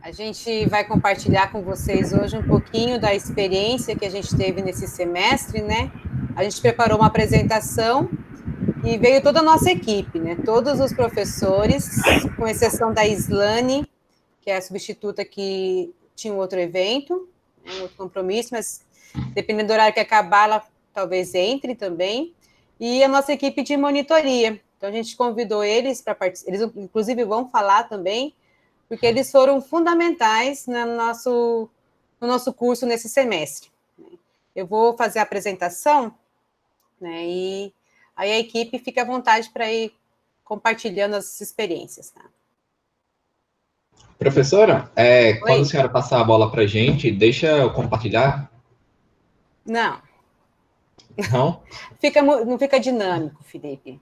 A gente vai compartilhar com vocês hoje um pouquinho da experiência que a gente teve nesse semestre, né? A gente preparou uma apresentação e veio toda a nossa equipe, né? Todos os professores, com exceção da Islane, que é a substituta que tinha um outro evento, um outro compromisso, mas dependendo do horário que acabar, ela talvez entre também. E a nossa equipe de monitoria. Então, a gente convidou eles para participar. Eles, inclusive, vão falar também, porque eles foram fundamentais no nosso curso nesse semestre. Eu vou fazer a apresentação, né, e aí a equipe fica à vontade para ir compartilhando as experiências. Tá? Professora, quando a Oi? senhora passar a bola para a gente, deixa eu compartilhar? Não, Não? não fica dinâmico, Felipe.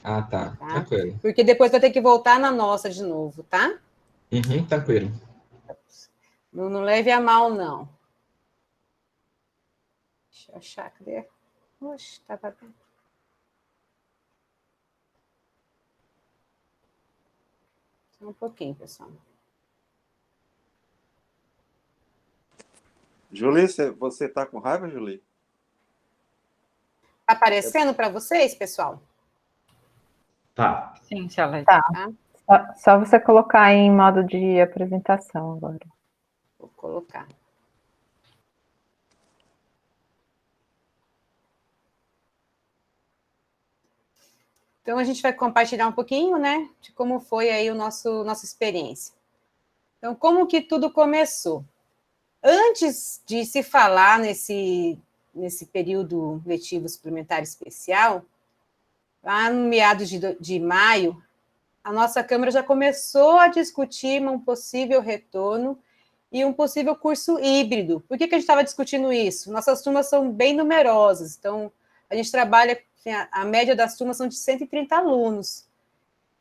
Ah, tá. Tá? Tranquilo. Porque depois vai ter que voltar na nossa de novo, tá? Uhum, tranquilo. Não leve a mal, não. Deixa eu achar, cadê? Oxe, estava bem. Só um pouquinho, pessoal. Julie, você está com raiva, Julie? Tá aparecendo para vocês, pessoal? Tá. Sim, Charlotte. Tá. Só você colocar em modo de apresentação agora. Vou colocar. Então, a gente vai compartilhar um pouquinho, né, de como foi aí nossa experiência. Então, como que tudo começou? Antes de se falar nesse período letivo suplementar especial, lá no meados de maio, a nossa Câmara já começou a discutir um possível retorno e um possível curso híbrido. Por que a gente estava discutindo isso? Nossas turmas são bem numerosas, então a gente trabalha, a média das turmas são de 130 alunos.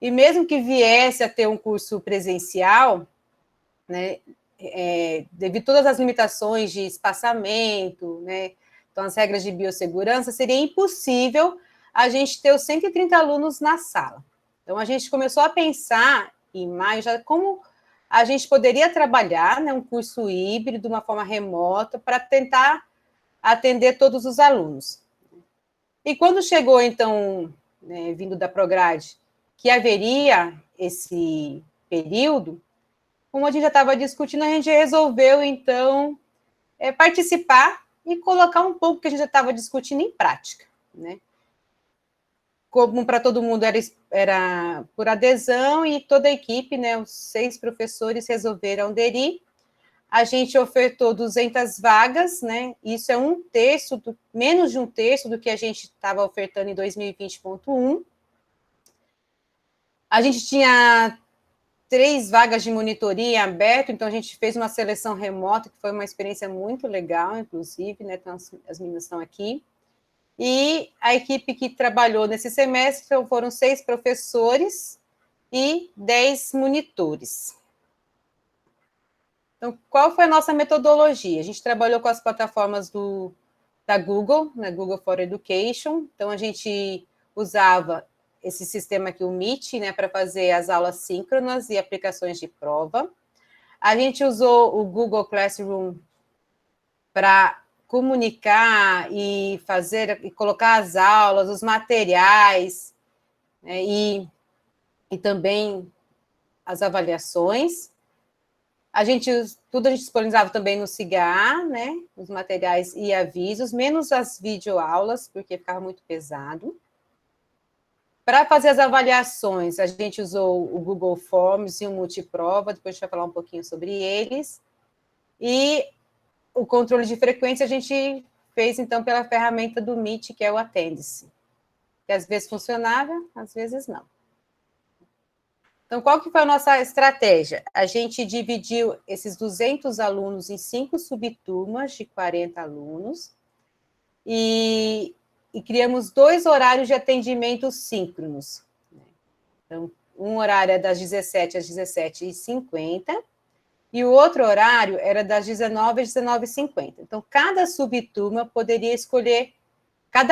E mesmo que viesse a ter um curso presencial, né, devido a todas as limitações de espaçamento, né, então as regras de biossegurança, seria impossível a gente ter os 130 alunos na sala. Então, a gente começou a pensar, em maio, já como a gente poderia trabalhar, né, um curso híbrido, de uma forma remota, para tentar atender todos os alunos. E quando chegou, então, né, vindo da Prograde, que haveria esse período, como a gente já estava discutindo, a gente resolveu, então, participar e colocar um pouco que a gente já estava discutindo em prática, né? Como para todo mundo era por adesão, e toda a equipe, né, os 6 professores resolveram aderir. A gente ofertou 200 vagas, né? Isso é menos de um terço do que a gente estava ofertando em 2020.1. A gente tinha 3 vagas de monitoria aberto, então a gente fez uma seleção remota, que foi uma experiência muito legal, inclusive, né? Então, as meninas estão aqui. E a equipe que trabalhou nesse semestre foram 6 professores e 10 monitores. Então, qual foi a nossa metodologia? A gente trabalhou com as plataformas da Google, né, Google for Education. Então, a gente usava esse sistema aqui, o Meet, né, para fazer as aulas síncronas e aplicações de prova. A gente usou o Google Classroom para comunicar e colocar as aulas, os materiais, né, e também as avaliações. Tudo a gente disponibilizava também no SIGA, né, os materiais e avisos, menos as videoaulas, porque ficava muito pesado. Para fazer as avaliações, a gente usou o Google Forms e o Multiprova, depois a gente vai falar um pouquinho sobre eles. E o controle de frequência a gente fez, então, pela ferramenta do Meet, que é o Attendance, que às vezes funcionava, às vezes não. Então, qual que foi a nossa estratégia? A gente dividiu esses 200 alunos em 5 subturmas de 40 alunos e criamos 2 horários de atendimento síncronos. Então, um horário é das 17 às 17h50 e o outro horário era das 19 às 19h50. Então, cada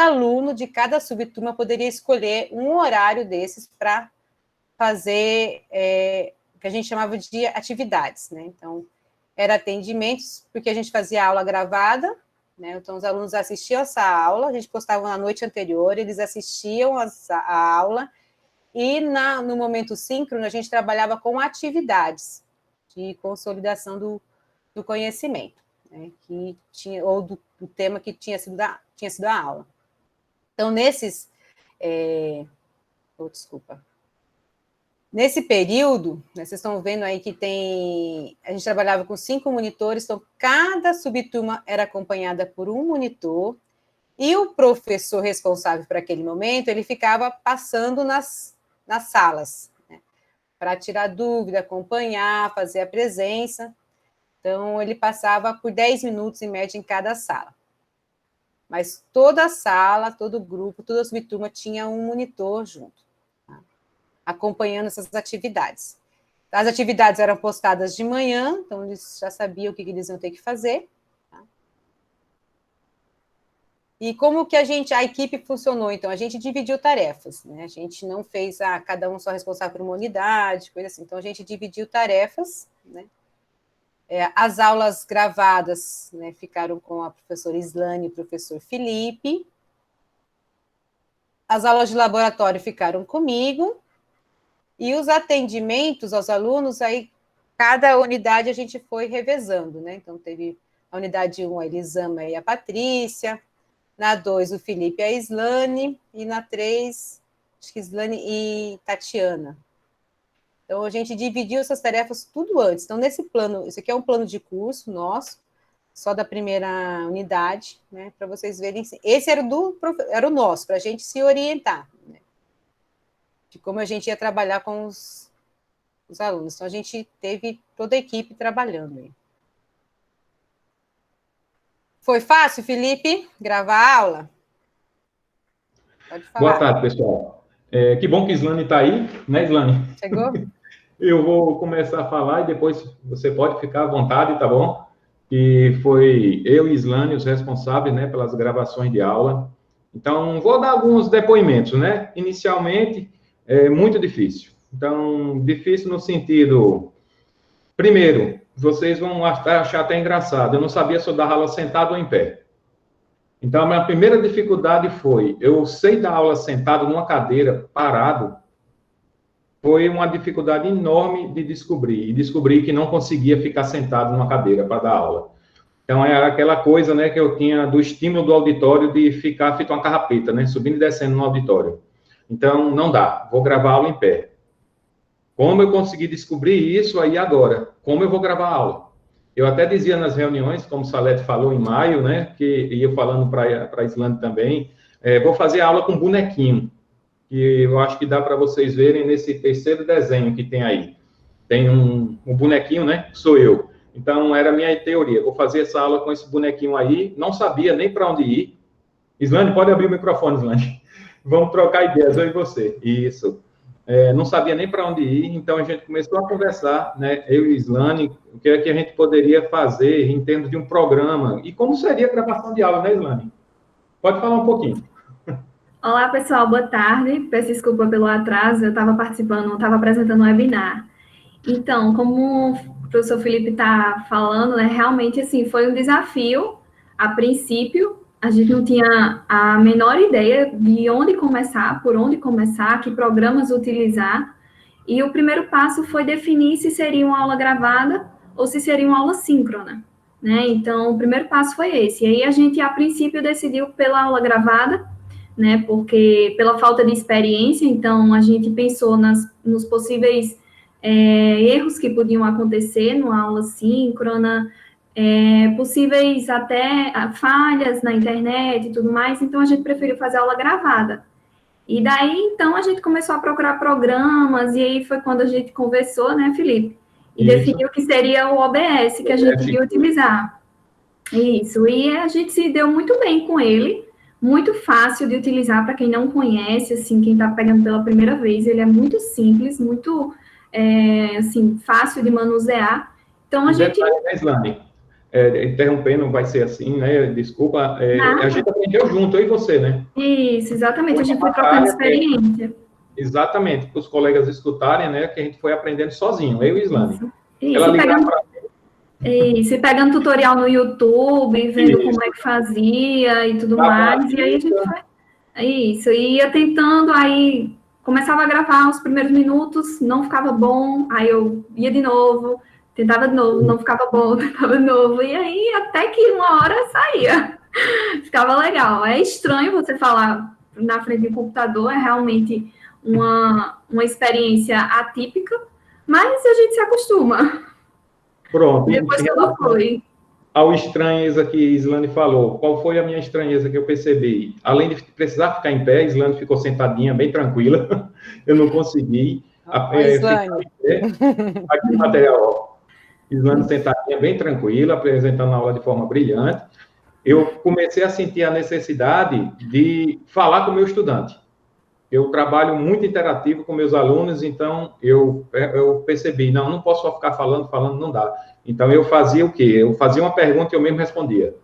aluno de cada subturma poderia escolher um horário desses para fazer que a gente chamava de atividades, né? Então, era atendimentos, porque a gente fazia aula gravada, né? Então, os alunos assistiam essa aula, a gente postava na noite anterior, eles assistiam a aula, e no momento síncrono, a gente trabalhava com atividades de consolidação do conhecimento, né? Que tinha, ou do tema que tinha sido a aula. Então, nesse período, né, vocês estão vendo aí que a gente trabalhava com 5 monitores, então cada subturma era acompanhada por um monitor, e o professor responsável por aquele momento, ele ficava passando nas salas, né, para tirar dúvida, acompanhar, fazer a presença. Então, ele passava por 10 minutos, em média, em cada sala. Mas toda a sala, todo o grupo, toda a subturma tinha um monitor junto, acompanhando essas atividades. As atividades eram postadas de manhã, então eles já sabiam o que eles iam ter que fazer. Tá? E como que a equipe funcionou? Então, a gente dividiu tarefas, né? A gente não fez, cada um só responsável por uma unidade, coisa assim. Então, a gente dividiu tarefas, né? As aulas gravadas, né, ficaram com a professora Islane e o professor Felipe. As aulas de laboratório ficaram comigo. E os atendimentos aos alunos, aí cada unidade a gente foi revezando, né? Então, teve a unidade 1, a Elisama e a Patrícia, na 2, o Felipe e a Islane, e na 3, acho que Islane e Tatiana. Então, a gente dividiu essas tarefas tudo antes. Então, nesse plano, isso aqui é um plano de curso nosso, só da primeira unidade, né? Para vocês verem. Esse era o nosso, para a gente se orientar, né? De como a gente ia trabalhar com os alunos. Então, a gente teve toda a equipe trabalhando aí. Foi fácil, Felipe, gravar a aula? Pode falar. Boa tarde, pessoal. Que bom que Islane está aí, né, Islane? Chegou? Eu vou começar a falar e depois você pode ficar à vontade, tá bom? E foi eu e Islane os responsáveis, né, pelas gravações de aula. Então, vou dar alguns depoimentos, né? Inicialmente, é muito difícil. Então, difícil no sentido... Primeiro, vocês vão achar até engraçado. Eu não sabia se eu dava aula sentado ou em pé. Então, a minha primeira dificuldade foi... Eu sei dar aula sentado numa cadeira, parado. Foi uma dificuldade enorme de descobrir. E descobri que não conseguia ficar sentado numa cadeira para dar aula. Então, era aquela coisa, né, que eu tinha do estímulo do auditório de ficar feito uma carrapeta, né? Subindo e descendo no auditório. Então, não dá. Vou gravar aula em pé. Como eu consegui descobrir isso aí agora? Como eu vou gravar a aula? Eu até dizia nas reuniões, como o Salete falou em maio, né? E eu falando para a Islane também, vou fazer aula com bonequinho. Que eu acho que dá para vocês verem nesse terceiro desenho que tem aí. Tem um bonequinho, né? Que sou eu. Então, era a minha teoria. Vou fazer essa aula com esse bonequinho aí. Não sabia nem para onde ir. Islane, pode abrir o microfone, Islane. Vamos trocar ideias, eu e você. Isso. Não sabia nem para onde ir. Então, a gente começou a conversar, né? Eu e Islane, o que é que a gente poderia fazer em termos de um programa. E como seria a gravação de aula, né, Islane? Pode falar um pouquinho. Olá, pessoal, boa tarde. Peço desculpa pelo atraso, eu estava participando, estava apresentando um webinar. Então, como o professor Felipe está falando, né, realmente, assim, foi um desafio. A princípio, a gente não tinha a menor ideia de onde começar, por onde começar, que programas utilizar. E o primeiro passo foi definir se seria uma aula gravada ou se seria uma aula síncrona, né? Então, o primeiro passo foi esse. E aí, a gente, a princípio, decidiu pela aula gravada, né, porque pela falta de experiência, então a gente pensou nos possíveis erros que podiam acontecer numa aula síncrona, possíveis até falhas na internet e tudo mais, então a gente preferiu fazer aula gravada. E daí, então, a gente começou a procurar programas, e aí foi quando a gente conversou, né, Felipe? E definiu que seria o OBS que a gente ia utilizar. Isso, e a gente se deu muito bem com ele, muito fácil de utilizar para quem não conhece, assim, quem está pegando pela primeira vez. Ele é muito simples, muito, assim, fácil de manusear. Então, a gente... Islane, interrompendo, vai ser assim, né? Desculpa, a gente aprendeu junto, eu e você, né? Isso, exatamente, a gente foi trocando experiência. Exatamente, para os colegas escutarem, né, que a gente foi aprendendo sozinho, eu e Islane. Ela Isso, ligava para Isso, pegando tutorial no YouTube, vendo Isso. como é que fazia e tudo Dava uma mais, e aí a gente dica. foi. Isso, e ia tentando, aí começava a gravar os primeiros minutos, não ficava bom, aí eu ia de novo, tentava de novo, não ficava bom, tentava de novo, e aí até que uma hora saía. Ficava legal. É estranho você falar na frente de um computador, é realmente uma experiência atípica, mas a gente se acostuma. Pronto. Depois que ela foi. Ao estranheza que Islane falou, qual foi a minha estranheza que eu percebi? Além de precisar ficar em pé, Islane ficou sentadinha, bem tranquila, eu não consegui Islane. ficar em pé. Aqui o material, ó. Islane sentadinha, bem tranquila, apresentando a aula de forma brilhante. Eu comecei a sentir a necessidade de falar com o meu estudante. Eu trabalho muito interativo com meus alunos, então eu percebi, não posso só ficar falando, não dá. Então eu fazia o quê? Eu fazia uma pergunta e eu mesmo respondia.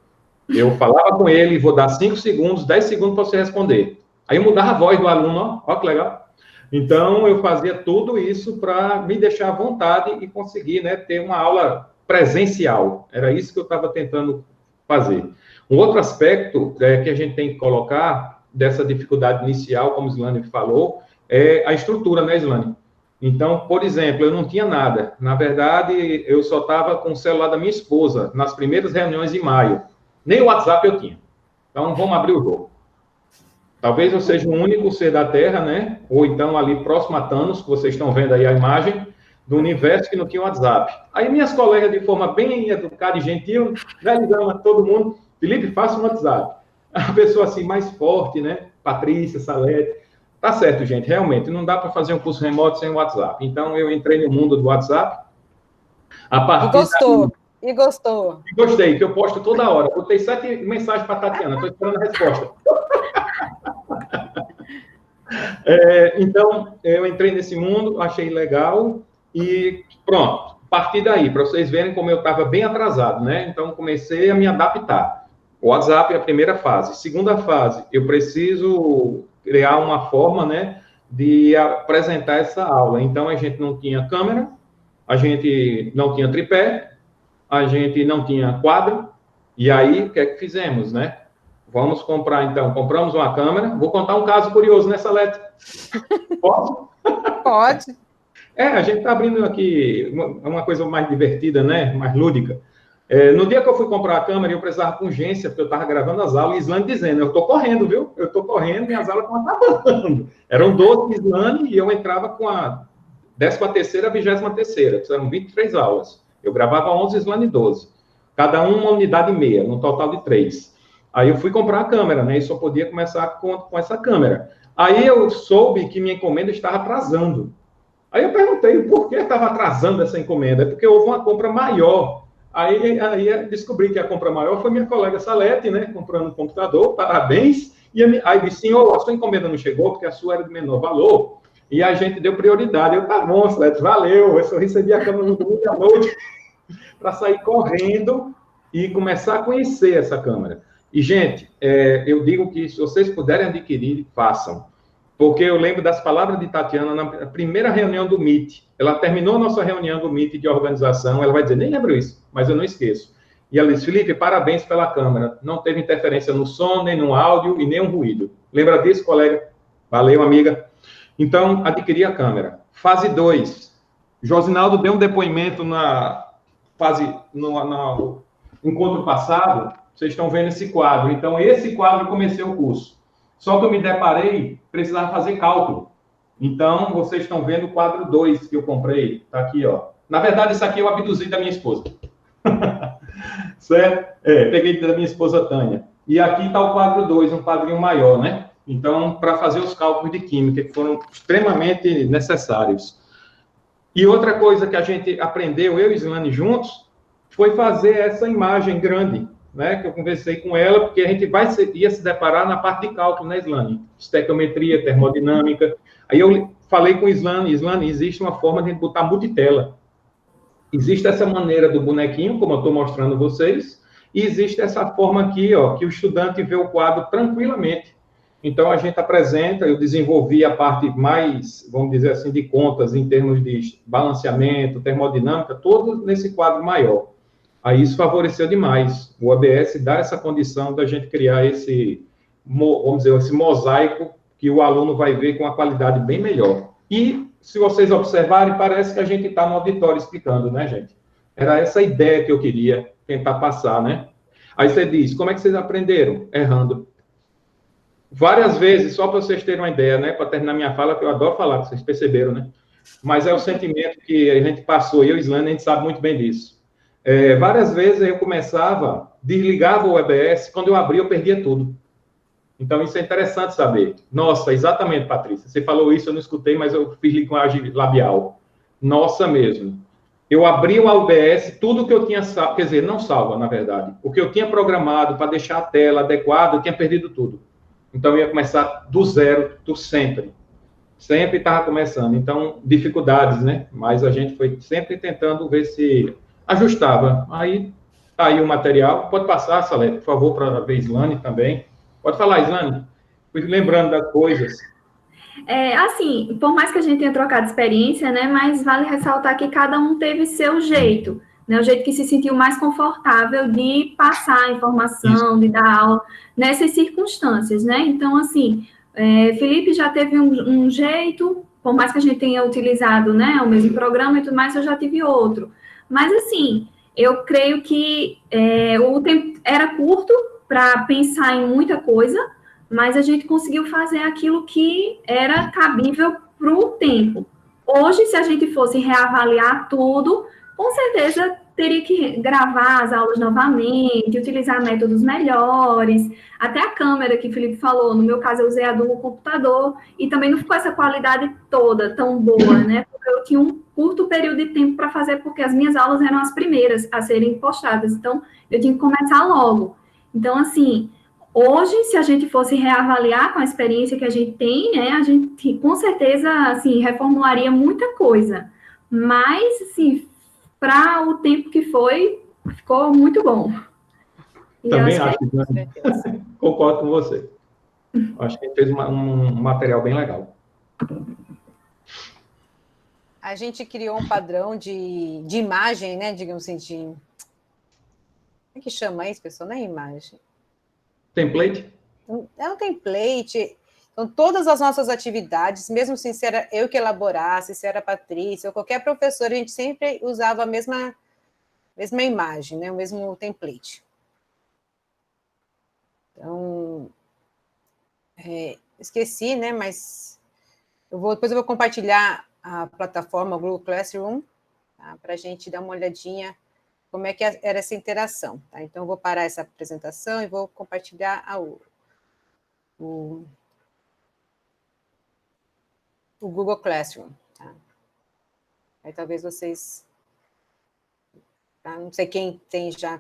Eu falava com ele, vou dar 5 segundos, 10 segundos para você responder. Aí eu mudava a voz do aluno, ó que legal. Então eu fazia tudo isso para me deixar à vontade e conseguir, né, ter uma aula presencial. Era isso que eu estava tentando fazer. Um outro aspecto que a gente tem que colocar dessa dificuldade inicial, como o Islane falou, é a estrutura, né, Islane? Então, por exemplo, eu não tinha nada. Na verdade, eu só estava com o celular da minha esposa nas primeiras reuniões de maio. Nem o WhatsApp eu tinha. Então, vamos abrir o jogo. Talvez eu seja o único ser da Terra, né? Ou então ali próximo a Thanos, que vocês estão vendo aí a imagem, do universo que não tinha WhatsApp. Aí minhas colegas, de forma bem educada e gentil, já ligaram a todo mundo, Felipe, faça um WhatsApp. A pessoa assim, mais forte, né? Patrícia, Salete. Tá certo, gente, realmente, não dá para fazer um curso remoto sem o WhatsApp. Então, eu entrei no mundo do WhatsApp. E gostou. E gostei, que eu posto toda hora. Botei 7 mensagens para a Tatiana, estou esperando a resposta. Então, eu entrei nesse mundo, achei legal e pronto. A partir daí, para vocês verem como eu estava bem atrasado, né? Então, comecei a me adaptar. O WhatsApp é a primeira fase. Segunda fase, eu preciso criar uma forma, né, de apresentar essa aula. Então, a gente não tinha câmera, a gente não tinha tripé, a gente não tinha quadro, e aí, o que é que fizemos, né? Vamos comprar, então, compramos uma câmera. Vou contar um caso curioso, né, Salete? Posso? Pode. A gente está abrindo aqui uma coisa mais divertida, né, mais lúdica. No dia que eu fui comprar a câmera, eu precisava com urgência, porque eu estava gravando as aulas, e Islane dizendo, eu estou correndo, viu? Eu estou correndo e as aulas estão acabando. Eram 12 Islane e eu entrava com a 13ª, 23ª, eram 23 aulas. Eu gravava 11 Islane e 12. Cada uma unidade e meia, no total de 3. Aí eu fui comprar a câmera, né? E só podia começar com essa câmera. Aí eu soube que minha encomenda estava atrasando. Aí eu perguntei por que estava atrasando essa encomenda. É porque houve uma compra maior. Aí descobri que a compra maior foi minha colega Salete, né? Comprando um computador, parabéns. E aí disse, senhor, a sua encomenda não chegou porque a sua era de menor valor. E a gente deu prioridade. Eu, tá bom, Salete, valeu. Eu só recebi a câmera no domingo à noite para sair correndo e começar a conhecer essa câmera. E, gente, eu digo que se vocês puderem adquirir, façam. Porque eu lembro das palavras de Tatiana na primeira reunião do Meet. Ela terminou a nossa reunião do Meet de organização, ela vai dizer, nem lembro isso, mas eu não esqueço. E ela disse, Felipe, parabéns pela câmera. Não teve interferência no som, nem no áudio e nem um ruído. Lembra disso, colega? Valeu, amiga. Então, adquiri a câmera. Fase 2. Josinaldo deu um depoimento no encontro passado. Vocês estão vendo esse quadro. Então, esse quadro eu comecei o curso. Só que eu me deparei, precisava fazer cálculo. Então, vocês estão vendo o quadro 2 que eu comprei. Está aqui, ó. Na verdade, isso aqui eu abduzi da minha esposa. Certo? Peguei da minha esposa Tânia. E aqui está o quadro 2, um quadrinho maior, né? Então, para fazer os cálculos de química, que foram extremamente necessários. E outra coisa que a gente aprendeu, eu e Islane juntos, foi fazer essa imagem grande, né, que eu conversei com ela, porque a gente ia se deparar na parte de cálculo, né, Islane? Estequiometria, termodinâmica. Aí eu falei com Islane, existe uma forma de a gente botar multitela. Existe essa maneira do bonequinho, como eu estou mostrando vocês, e existe essa forma aqui, ó, que o estudante vê o quadro tranquilamente. Então, a gente apresenta, eu desenvolvi a parte mais, vamos dizer assim, de contas em termos de balanceamento, termodinâmica, todo nesse quadro maior. Aí isso favoreceu demais. O ABS dá essa condição da gente criar esse, vamos dizer, esse mosaico que o aluno vai ver com uma qualidade bem melhor. E, se vocês observarem, parece que a gente está no auditório explicando, né, gente? Era essa a ideia que eu queria tentar passar, né? Aí você diz, como é que vocês aprenderam? Errando. Várias vezes, só para vocês terem uma ideia, né? Para terminar minha fala, que eu adoro falar, vocês perceberam, né? Mas é o sentimento que a gente passou, eu e o Islane, a gente sabe muito bem disso. Várias vezes eu começava, desligava o EBS, quando eu abria eu perdia tudo. Então isso é interessante saber. Nossa, exatamente, Patrícia, você falou isso, eu não escutei, mas eu fiz linguagem labial. Nossa mesmo. Eu abri o OBS, tudo que eu tinha salvo, quer dizer, não salva, na verdade. O que eu tinha programado para deixar a tela adequada, eu tinha perdido tudo. Então, eu ia começar do zero, do sempre. Sempre estava começando. Então, dificuldades, né? Mas a gente foi sempre tentando ver se ajustava. Aí, tá aí o material. Pode passar, Salete, por favor, para ver Islane também. Pode falar, Islane. Fui lembrando das coisas. Assim, por mais que a gente tenha trocado experiência, né, mas vale ressaltar que cada um teve seu jeito, né, o jeito que se sentiu mais confortável de passar a informação, de dar aula nessas circunstâncias, né, então, assim, Felipe já teve um jeito, por mais que a gente tenha utilizado, né, o mesmo programa e tudo mais, eu já tive outro, mas, assim, eu creio que o tempo era curto para pensar em muita coisa, mas a gente conseguiu fazer aquilo que era cabível para o tempo. Hoje, se a gente fosse reavaliar tudo, com certeza teria que gravar as aulas novamente, utilizar métodos melhores, até a câmera que o Felipe falou, no meu caso eu usei a do computador, e também não ficou essa qualidade toda tão boa, né? Porque eu tinha um curto período de tempo para fazer, porque as minhas aulas eram as primeiras a serem postadas, então eu tinha que começar logo. Então, assim, hoje, se a gente fosse reavaliar com a experiência que a gente tem, né, a gente com certeza assim reformularia muita coisa. Mas, assim, para o tempo que foi, ficou muito bom. E Também acho acho, Islane. Concordo com você. Acho que ele fez um material bem legal. A gente criou um padrão de imagem, né? Digamos assim, como é que chama isso, pessoal? Não é imagem. Template? É um template. Então, todas as nossas atividades, mesmo se era eu que elaborasse, se era a Patrícia, ou qualquer professor, a gente sempre usava a mesma imagem, né? O mesmo template. Então, esqueci, né? Mas depois eu vou compartilhar a plataforma Google Classroom, tá? Para a gente dar uma olhadinha como é que era essa interação. Tá? Então, eu vou parar essa apresentação e vou compartilhar o Google Classroom. Tá? Aí talvez vocês... Tá? Não sei quem já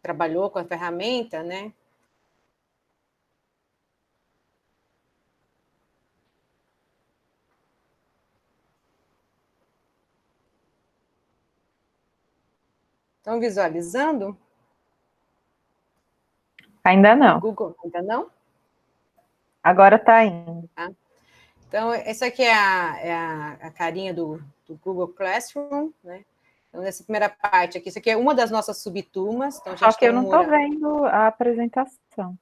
trabalhou com a ferramenta, né? Estão visualizando? Ainda não. Google, ainda não? Agora está indo. Tá? Então, essa aqui é a carinha do Google Classroom, né? Então, nessa primeira parte aqui, isso aqui é uma das nossas subturmas. Então, Só que eu não estou vendo a apresentação.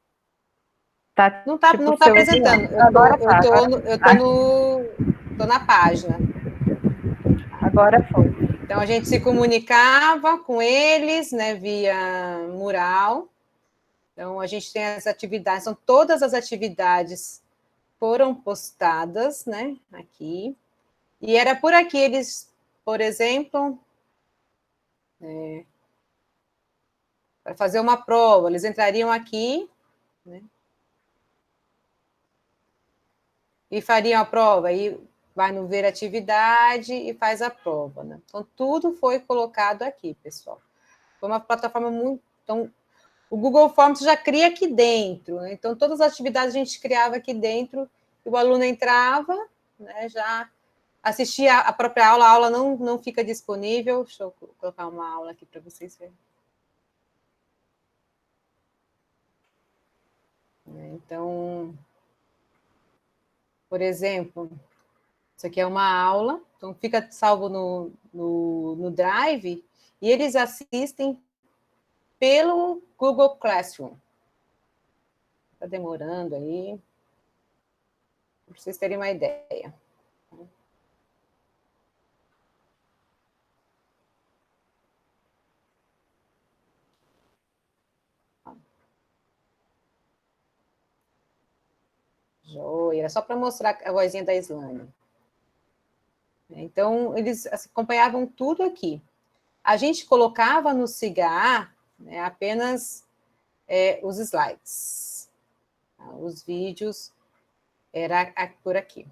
Tá, não está tipo, apresentando. Eu estou na página. Agora foi. Então, a gente se comunicava com eles, né, via mural. Então, a gente tem as atividades, são todas as atividades foram postadas, né, aqui. E era por aqui eles, por exemplo, para fazer uma prova, eles entrariam aqui, né, e fariam a prova, aí vai no ver atividade e faz a prova, né? Então, tudo foi colocado aqui, pessoal. Foi uma plataforma muito... Então, o Google Forms já cria aqui dentro, né? Então, todas as atividades a gente criava aqui dentro, e o aluno entrava, né, já assistia a própria aula, a aula não fica disponível. Deixa eu colocar uma aula aqui para vocês verem. Então, Por exemplo, isso aqui é uma aula, então fica salvo no Drive, e eles assistem pelo Google Classroom. Está demorando aí, para vocês terem uma ideia. Joia, era só para mostrar a vozinha da Islane. Então, eles acompanhavam tudo aqui. A gente colocava no Siga, né, apenas os slides. Os vídeos era por aqui.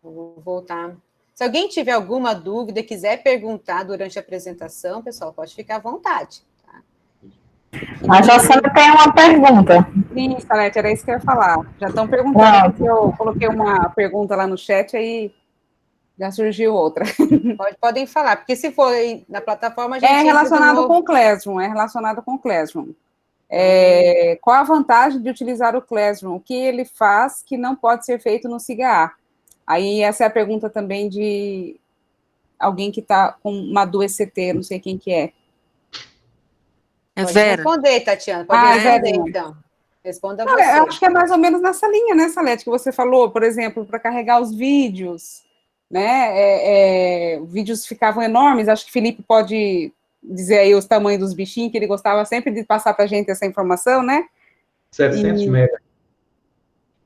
Vou voltar. Se alguém tiver alguma dúvida, quiser perguntar durante a apresentação, pessoal, pode ficar à vontade. Tá? A Jacena tem uma pergunta. Sim, Salete, era isso que eu ia falar. Já estão perguntando, porque eu coloquei uma pergunta lá no chat, aí já surgiu outra. Podem falar, porque se for na plataforma, a gente É relacionado com o Classroom, qual a vantagem de utilizar o Classroom? O que ele faz que não pode ser feito no Siga? Aí essa é a pergunta também de alguém que está com uma do ECT, não sei quem que é. Pode responder, Tatiana, pode responder, então. Responda você. Eu acho que é mais ou menos nessa linha, né, Salete, que você falou, por exemplo, para carregar os vídeos, né, vídeos ficavam enormes, acho que o Felipe pode dizer aí os tamanhos dos bichinhos, que ele gostava sempre de passar para a gente essa informação, né? 700 mega.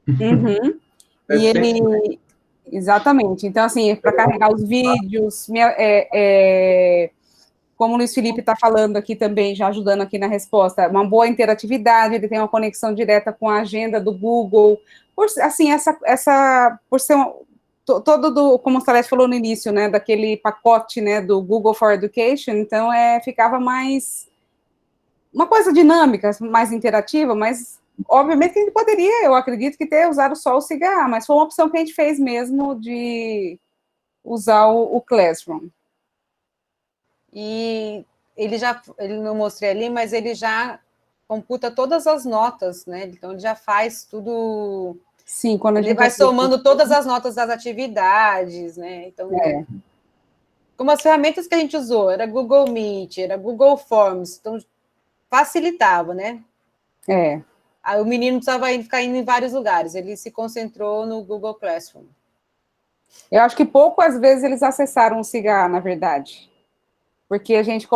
Uhum. E ele... Exatamente. Então, assim, para carregar os vídeos, como o Luiz Felipe está falando aqui também, já ajudando aqui na resposta, uma boa interatividade, ele tem uma conexão direta com a agenda do Google, por ser como o Salete falou no início, né, daquele pacote, né, do Google for Education, então ficava mais, uma coisa dinâmica, mais interativa, mas obviamente que a gente poderia, eu acredito que ter usado só o Siga, mas foi uma opção que a gente fez mesmo de usar o Classroom. E ele não mostrei ali, mas ele já computa todas as notas, né? Então, ele já faz tudo... Sim, quando ele vai somando todas as notas das atividades, né? Então, como as ferramentas que a gente usou, era Google Meet, era Google Forms, então facilitava, né? Aí o menino precisava ficar indo em vários lugares, ele se concentrou no Google Classroom. Eu acho que poucas vezes eles acessaram o Siga, na verdade. Porque a gente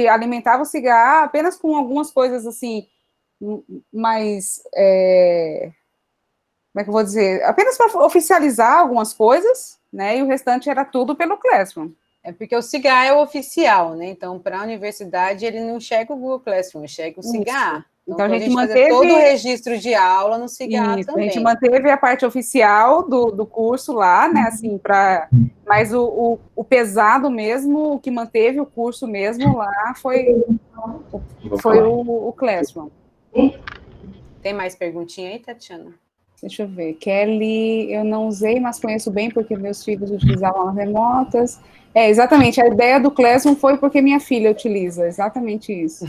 alimentava o Siga apenas com algumas coisas assim, mais, como é que eu vou dizer? Apenas para oficializar algumas coisas, né? E o restante era tudo pelo Classroom. É porque o Siga é o oficial, né? Então, para a universidade, ele não enxerga o Google Classroom, enxerga o Siga. Então, a gente manteve todo o registro de aula no Siga também. A gente manteve a parte oficial do curso lá, né, assim, mas o pesado mesmo, o que manteve o curso mesmo lá foi o Classroom. Tem mais perguntinha aí, Tatiana? Deixa eu ver. Kelly, eu não usei, mas conheço bem porque meus filhos utilizavam as remotas. Exatamente, a ideia do Classroom foi porque minha filha utiliza, exatamente isso.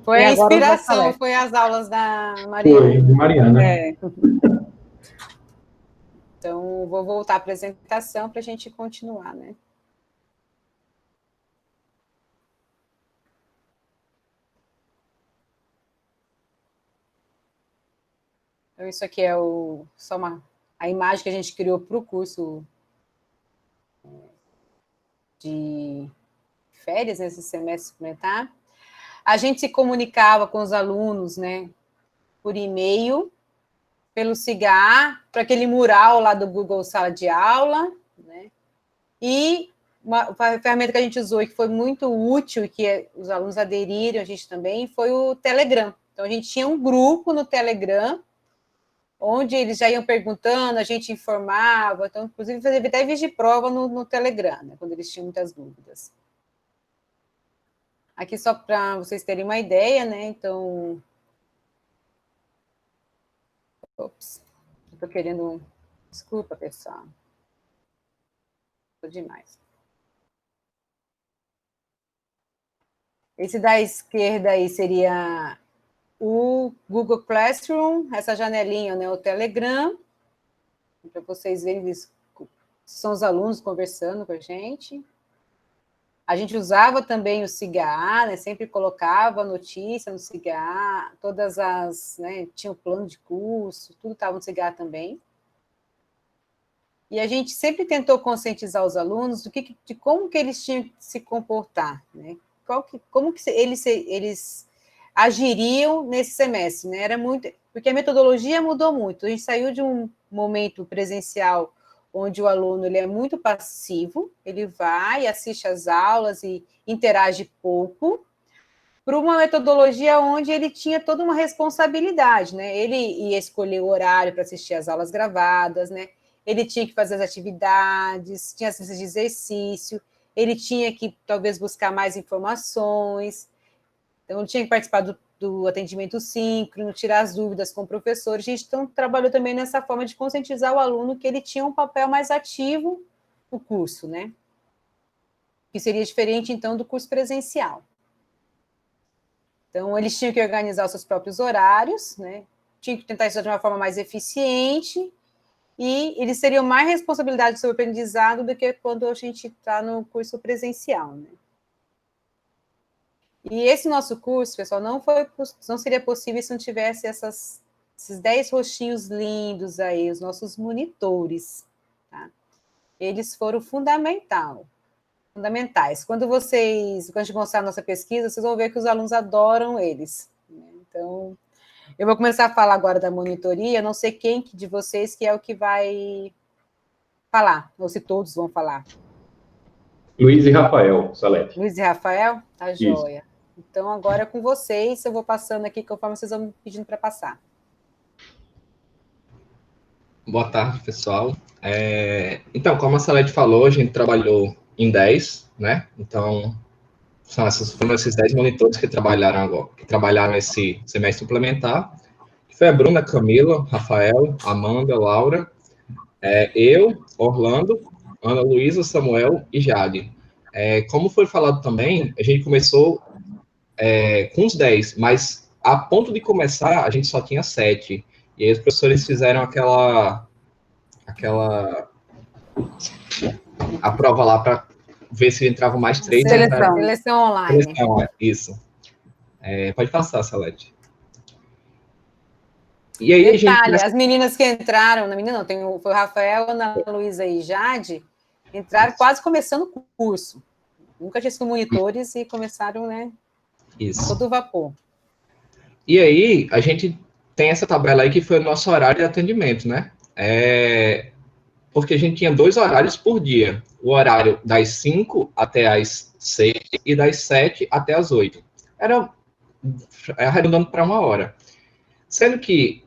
Foi a inspiração, foi as aulas da Mariana. Foi, de Mariana. Então, vou voltar à apresentação para a gente continuar, né? Então, isso aqui é só a imagem que a gente criou para o curso de férias, nesse semestre suplementar. A gente se comunicava com os alunos, né, por e-mail, pelo Siga, para aquele mural lá do Google Sala de Aula, né, e uma ferramenta que a gente usou e que foi muito útil e que os alunos aderiram, a gente também, foi o Telegram. Então, a gente tinha um grupo no Telegram, onde eles já iam perguntando, a gente informava, então, inclusive, teve até vídeo de prova no Telegram, né, quando eles tinham muitas dúvidas. Aqui só para vocês terem uma ideia, né, então... Ops, estou querendo... Desculpa, pessoal. Estou demais. Esse da esquerda aí seria o Google Classroom, essa janelinha, né, o Telegram, para vocês verem, são os alunos conversando com a gente. A gente usava também o SIGA, né, sempre colocava notícia no SIGA, todas as, né, tinha o plano de curso, tudo estava no SIGA também. E a gente sempre tentou conscientizar os alunos de como que eles tinham que se comportar, né? Como que eles agiriam nesse semestre, né? Era muito, porque a metodologia mudou muito. A gente saiu de um momento presencial onde o aluno ele é muito passivo, ele vai, assiste às aulas e interage pouco, para uma metodologia onde ele tinha toda uma responsabilidade, né? Ele ia escolher o horário para assistir às aulas gravadas, né? Ele tinha que fazer as atividades, tinha as listas de exercício, ele tinha que, talvez, buscar mais informações, então, ele tinha que participar do atendimento síncrono, tirar as dúvidas com o professor. A gente então, trabalhou também nessa forma de conscientizar o aluno que ele tinha um papel mais ativo no curso, né? Que seria diferente, então, do curso presencial. Então, eles tinham que organizar os seus próprios horários, né? Tinham que tentar estudar de uma forma mais eficiente, e eles teriam mais responsabilidade sobre o aprendizado do que quando a gente está no curso presencial, né? E esse nosso curso, pessoal, não seria possível se não tivesse esses 10 rostinhos lindos aí, os nossos monitores, tá? Eles foram fundamentais. Quando a gente mostrar a nossa pesquisa, vocês vão ver que os alunos adoram eles, né? Então, eu vou começar a falar agora da monitoria, não sei quem de vocês que é o que vai falar, ou se todos vão falar. Luiz e Rafael Salete. Luiz e Rafael? Tá Isso. joia. Então, agora é com vocês, eu vou passando aqui conforme vocês vão me pedindo para passar. Boa tarde, pessoal. Então, como a Salete falou, a gente trabalhou em 10, né? Então, foram esses 10 monitores que trabalharam esse semestre suplementar, que foi a Bruna, Camila, Rafael, Amanda, Laura, eu, Orlando, Ana Luísa, Samuel e Jade. Como foi falado também, a gente começou com os 10, mas a ponto de começar, a gente só tinha 7. E aí os professores fizeram a prova lá para ver se entravam mais 3. Seleção online. Seleção, isso. Pode passar, Salete. E aí, Detalhe, as meninas que entraram, foi o Rafael, Ana Luísa e Jade, entraram quase começando o curso. Nunca tinha sido monitores e começaram, né? Isso. Todo vapor. E aí, a gente tem essa tabela aí que foi o nosso horário de atendimento, né? Porque a gente tinha 2 horários por dia. O horário das 5 até as 6 e das 7 até as 8. Era arredondando para 1 hora. Sendo que,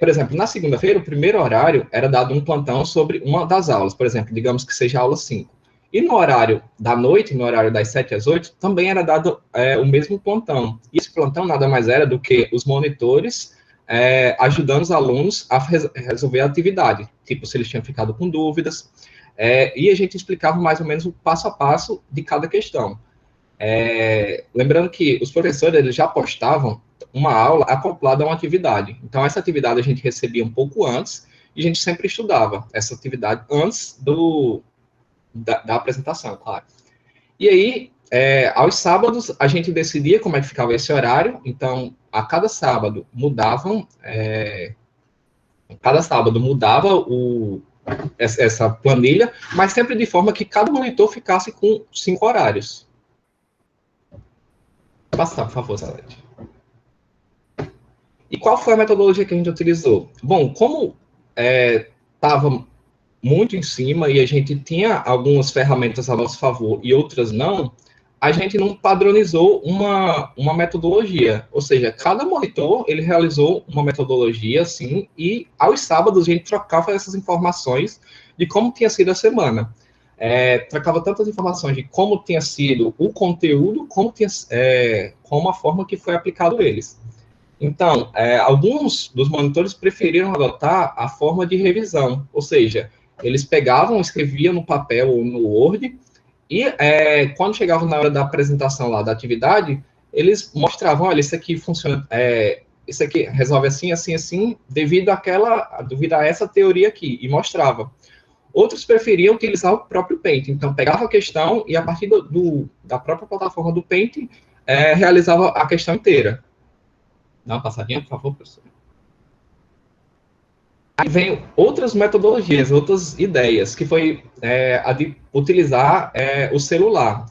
por exemplo, na segunda-feira, o primeiro horário era dado um plantão sobre uma das aulas. Por exemplo, digamos que seja a aula 5. E no horário da noite, no horário das 7 às 8, também era dado o mesmo plantão. E esse plantão nada mais era do que os monitores ajudando os alunos a resolver a atividade. Tipo, se eles tinham ficado com dúvidas. E a gente explicava mais ou menos o passo a passo de cada questão. Lembrando que os professores eles já postavam uma aula acoplada a uma atividade. Então, essa atividade a gente recebia um pouco antes e a gente sempre estudava essa atividade antes da apresentação, claro. E aí, aos sábados, a gente decidia como é que ficava esse horário. Então, a cada sábado mudava essa planilha, mas sempre de forma que cada monitor ficasse com 5 horários. Passar, por favor, Salete. E qual foi a metodologia que a gente utilizou? Bom, como estava muito em cima e a gente tinha algumas ferramentas a nosso favor e outras não, a gente não padronizou uma metodologia. Ou seja, cada monitor, ele realizou uma metodologia, assim, e aos sábados a gente trocava essas informações de como tinha sido a semana. Trocava tantas informações de como tinha sido o conteúdo, como a forma que foi aplicado eles. Então, alguns dos monitores preferiram adotar a forma de revisão, ou seja, eles pegavam, escreviam no papel ou no Word, e quando chegavam na hora da apresentação lá da atividade, eles mostravam, olha, isso aqui funciona, isso aqui resolve assim, assim, assim, devido a essa teoria aqui, e mostrava. Outros preferiam utilizar o próprio Paint, então pegava a questão e a partir da própria plataforma do Paint, realizava a questão inteira. Dá uma passadinha, por favor, professor. Aí vem outras metodologias, outras ideias, que foi a de utilizar o celular.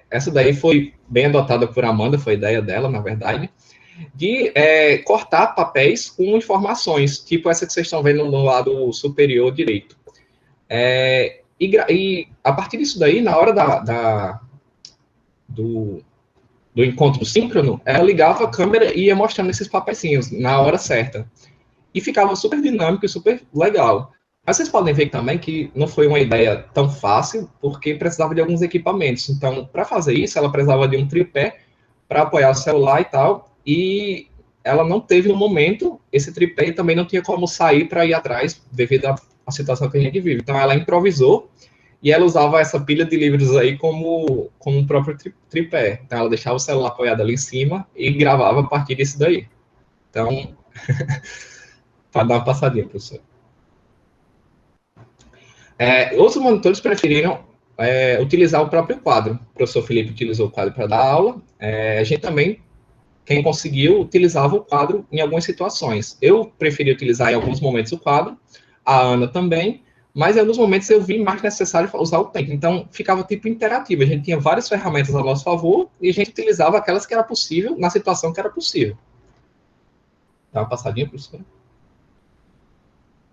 Essa daí foi bem adotada por Amanda, foi a ideia dela, na verdade, de cortar papéis com informações, tipo essa que vocês estão vendo no lado superior direito. E a partir disso daí, na hora do encontro síncrono, ela ligava a câmera e ia mostrando esses papeizinhos na hora certa. E ficava super dinâmico e super legal. Mas vocês podem ver também que não foi uma ideia tão fácil, porque precisava de alguns equipamentos. Então, para fazer isso, ela precisava de um tripé para apoiar o celular e tal, e ela não teve no momento esse tripé e também não tinha como sair para ir atrás, devido à situação que a gente vive. Então, ela improvisou e ela usava essa pilha de livros aí como o próprio tripé. Então, ela deixava o celular apoiado ali em cima e gravava a partir disso daí. Então... para dar uma passadinha, professor. Outros monitores preferiram utilizar o próprio quadro. O professor Felipe utilizou o quadro para dar aula. A gente também, quem conseguiu, utilizava o quadro em algumas situações. Eu preferi utilizar em alguns momentos o quadro, a Ana também, mas em alguns momentos eu vi mais necessário usar o Paint. Então, ficava tipo interativo. A gente tinha várias ferramentas a nosso favor e a gente utilizava aquelas que era possível, na situação que era possível. Dá uma passadinha, professor.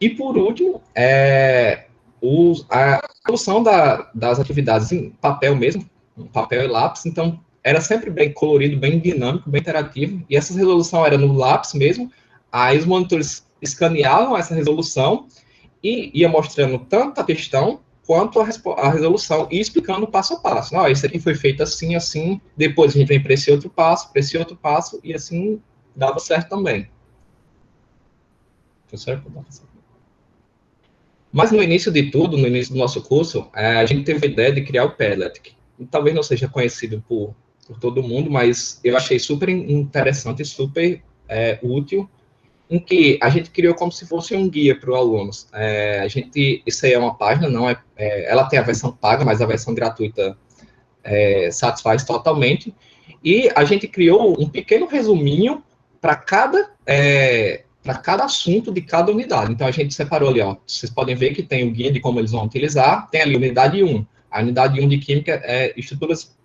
E, por último, a solução das atividades em papel mesmo, papel e lápis, então, era sempre bem colorido, bem dinâmico, bem interativo, e essa resolução era no lápis mesmo, aí os monitores escaneavam essa resolução e ia mostrando tanto a questão quanto a resolução, e explicando passo a passo. Não, isso aqui foi feito assim, assim, depois a gente vem para esse outro passo, e assim dava certo também. Professor, pode passar. Mas no início de tudo, no início do nosso curso, a gente teve a ideia de criar o Padlet, que talvez não seja conhecido por todo mundo, mas eu achei super interessante e super útil, em que a gente criou como se fosse um guia para os alunos. Isso aí é uma página, ela tem a versão paga, mas a versão gratuita satisfaz totalmente, e a gente criou um pequeno resuminho para cada assunto de cada unidade. Então, a gente separou ali, ó, vocês podem ver que tem o guia de como eles vão utilizar, tem ali a unidade 1. A unidade 1 de Química é estruturas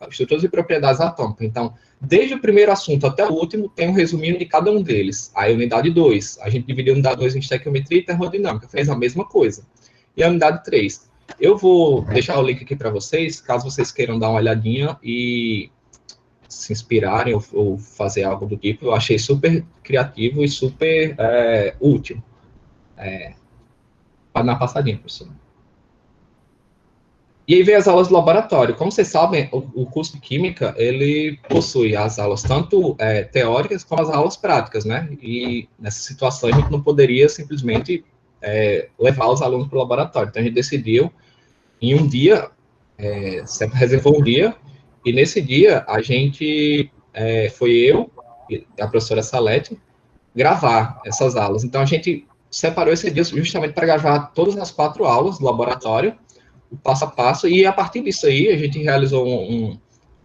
e propriedades atômicas. Então, desde o primeiro assunto até o último, tem um resuminho de cada um deles. Aí, a unidade 2, a gente dividiu a unidade 2 em estequiometria e termodinâmica, fez a mesma coisa. E a unidade 3. Eu vou deixar o link aqui para vocês, caso vocês queiram dar uma olhadinha e se inspirarem ou fazer algo do tipo. Eu achei super criativo e super útil. Pode dar uma passadinha, professor. E aí vem as aulas do laboratório. Como vocês sabem, o curso de Química, ele possui as aulas tanto teóricas como as aulas práticas, né? E nessa situação a gente não poderia simplesmente levar os alunos para o laboratório. Então a gente decidiu, em um dia, sempre reservou um dia, e nesse dia, a gente, foi eu e a professora Salete, gravar essas aulas. Então, a gente separou esse dia justamente para gravar todas as 4 aulas do laboratório, o passo a passo, e a partir disso aí, a gente realizou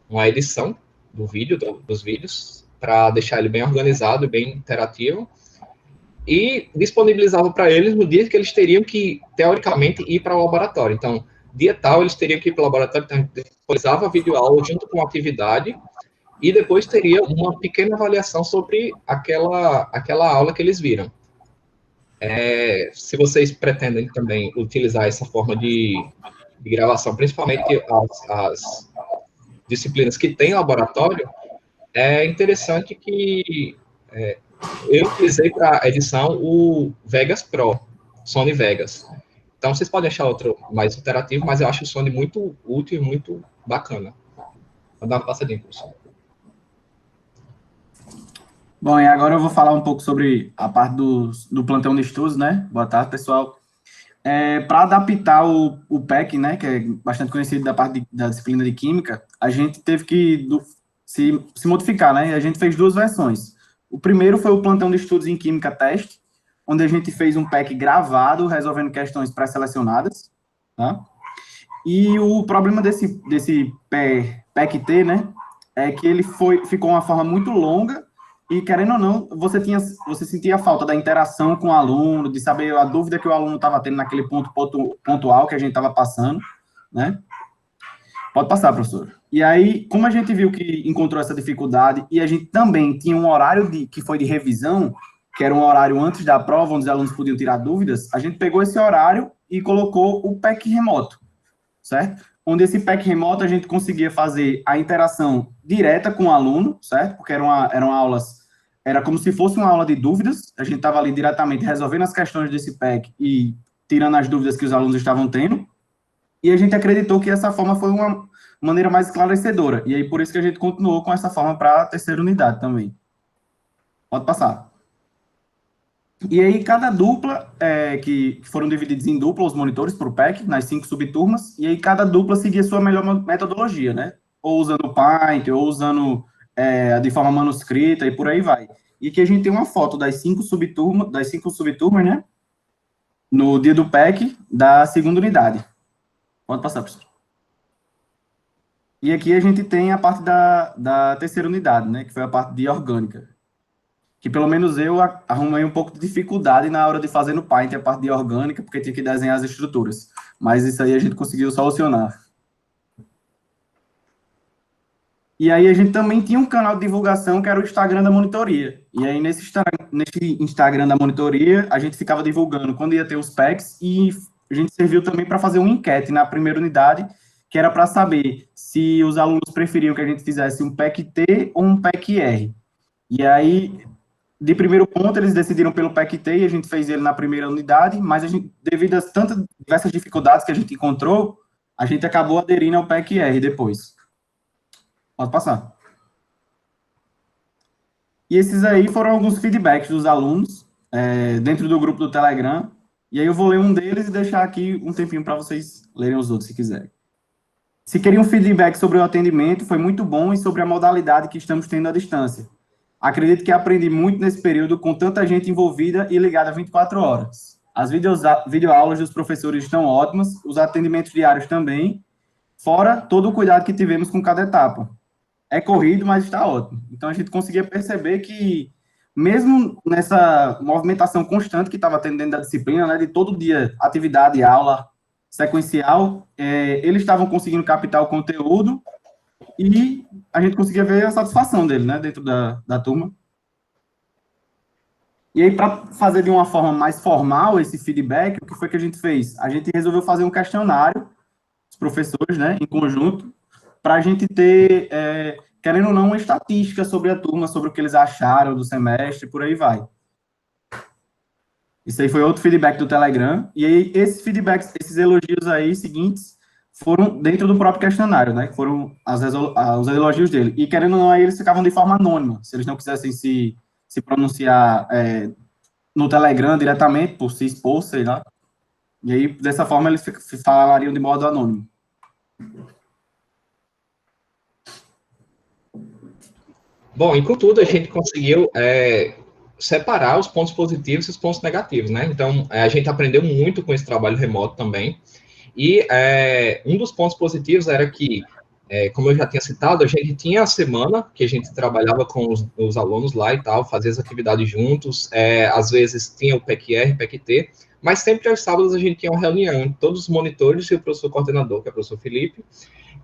uma edição do vídeo, dos vídeos, para deixar ele bem organizado, bem interativo, e disponibilizava para eles no dia que eles teriam que, teoricamente, ir para o laboratório. Então, dia tal, eles teriam que ir para o laboratório, então a gente disponibilizava a videoaula junto com a atividade, e depois teria uma pequena avaliação sobre aquela aula que eles viram. Se vocês pretendem também utilizar essa forma de gravação, principalmente as disciplinas que têm laboratório, é interessante que eu utilizei para edição o Vegas Pro, Sony Vegas. Então, vocês podem achar outro mais interativo, mas eu acho o Sony muito útil e muito bacana. Vou dar uma passadinha, professor. Bom, e agora eu vou falar um pouco sobre a parte do plantão de estudos, né? Boa tarde, pessoal. Para adaptar o PEC, né, que é bastante conhecido da parte da disciplina de Química, a gente teve que se modificar, né? E a gente fez 2 versões. O primeiro foi o plantão de estudos em Química Teste, onde a gente fez um PEC gravado, resolvendo questões pré-selecionadas, tá? E o problema desse PEC-T, né, é que ele ficou uma forma muito longa e, querendo ou não, você sentia a falta da interação com o aluno, de saber a dúvida que o aluno estava tendo naquele ponto pontual que a gente estava passando, né? Pode passar, professor. E aí, como a gente viu que encontrou essa dificuldade, e a gente também tinha um horário que foi de revisão, que era um horário antes da prova, onde os alunos podiam tirar dúvidas, a gente pegou esse horário e colocou o PEC remoto, certo? Onde esse PEC remoto a gente conseguia fazer a interação direta com o aluno, certo? Porque eram aulas, era como se fosse uma aula de dúvidas, a gente estava ali diretamente resolvendo as questões desse PEC e tirando as dúvidas que os alunos estavam tendo, e a gente acreditou que essa forma foi uma maneira mais esclarecedora, e aí por isso que a gente continuou com essa forma para a terceira unidade também. Pode passar. E aí, cada dupla, que foram divididos em dupla, os monitores para o PEC, nas 5 subturmas, e aí cada dupla seguia sua melhor metodologia, né? Ou usando o Paint, ou usando de forma manuscrita, e por aí vai. E aqui a gente tem uma foto das 5 subturmas, né? No dia do PEC, da segunda unidade. Pode passar, professor. E aqui a gente tem a parte da terceira unidade, né? Que foi a parte de orgânica. Que pelo menos eu arrumei um pouco de dificuldade na hora de fazer no Paint a parte de orgânica, porque tinha que desenhar as estruturas. Mas isso aí a gente conseguiu solucionar. E aí a gente também tinha um canal de divulgação que era o Instagram da monitoria. E aí nesse Instagram da monitoria, a gente ficava divulgando quando ia ter os PECs, e a gente serviu também para fazer uma enquete na primeira unidade, que era para saber se os alunos preferiam que a gente fizesse um PEC-T ou um PEC-R. E aí, de primeiro ponto, eles decidiram pelo PEC-T e a gente fez ele na primeira unidade, mas a gente, devido a tantas diversas dificuldades que a gente encontrou, a gente acabou aderindo ao PEC-R depois. Pode passar. E esses aí foram alguns feedbacks dos alunos dentro do grupo do Telegram, e aí eu vou ler um deles e deixar aqui um tempinho para vocês lerem os outros, se quiserem. Se queriam feedback sobre o atendimento, foi muito bom, e sobre a modalidade que estamos tendo à distância. Acredito que aprendi muito nesse período com tanta gente envolvida e ligada 24 horas. As videoaulas dos professores estão ótimas, os atendimentos diários também, fora todo o cuidado que tivemos com cada etapa. É corrido, mas está ótimo. Então, a gente conseguia perceber que, mesmo nessa movimentação constante que estava tendo dentro da disciplina, né, de todo dia, atividade, aula sequencial, eles estavam conseguindo captar o conteúdo, e a gente conseguia ver a satisfação dele, né, dentro da turma. E aí, para fazer de uma forma mais formal esse feedback, o que foi que a gente fez? A gente resolveu fazer um questionário, os professores, né, em conjunto, para a gente ter, querendo ou não, uma estatística sobre a turma, sobre o que eles acharam do semestre, por aí vai. Isso aí foi outro feedback do Telegram, e aí esses feedbacks, esses elogios aí seguintes, foram dentro do próprio questionário, né? Foram os elogios dele. E, querendo ou não, aí eles ficavam de forma anônima. Se eles não quisessem se pronunciar no Telegram diretamente, por se expor, sei lá. E aí, dessa forma, eles falariam de modo anônimo. Bom, e contudo, a gente conseguiu separar os pontos positivos e os pontos negativos, né? Então, a gente aprendeu muito com esse trabalho remoto também. E um dos pontos positivos era que, como eu já tinha citado, a gente tinha a semana que a gente trabalhava com os alunos lá e tal, fazia as atividades juntos, às vezes tinha o PEC-R, PEC-T, mas sempre aos sábados a gente tinha uma reunião, todos os monitores e o professor coordenador, que é o professor Felipe,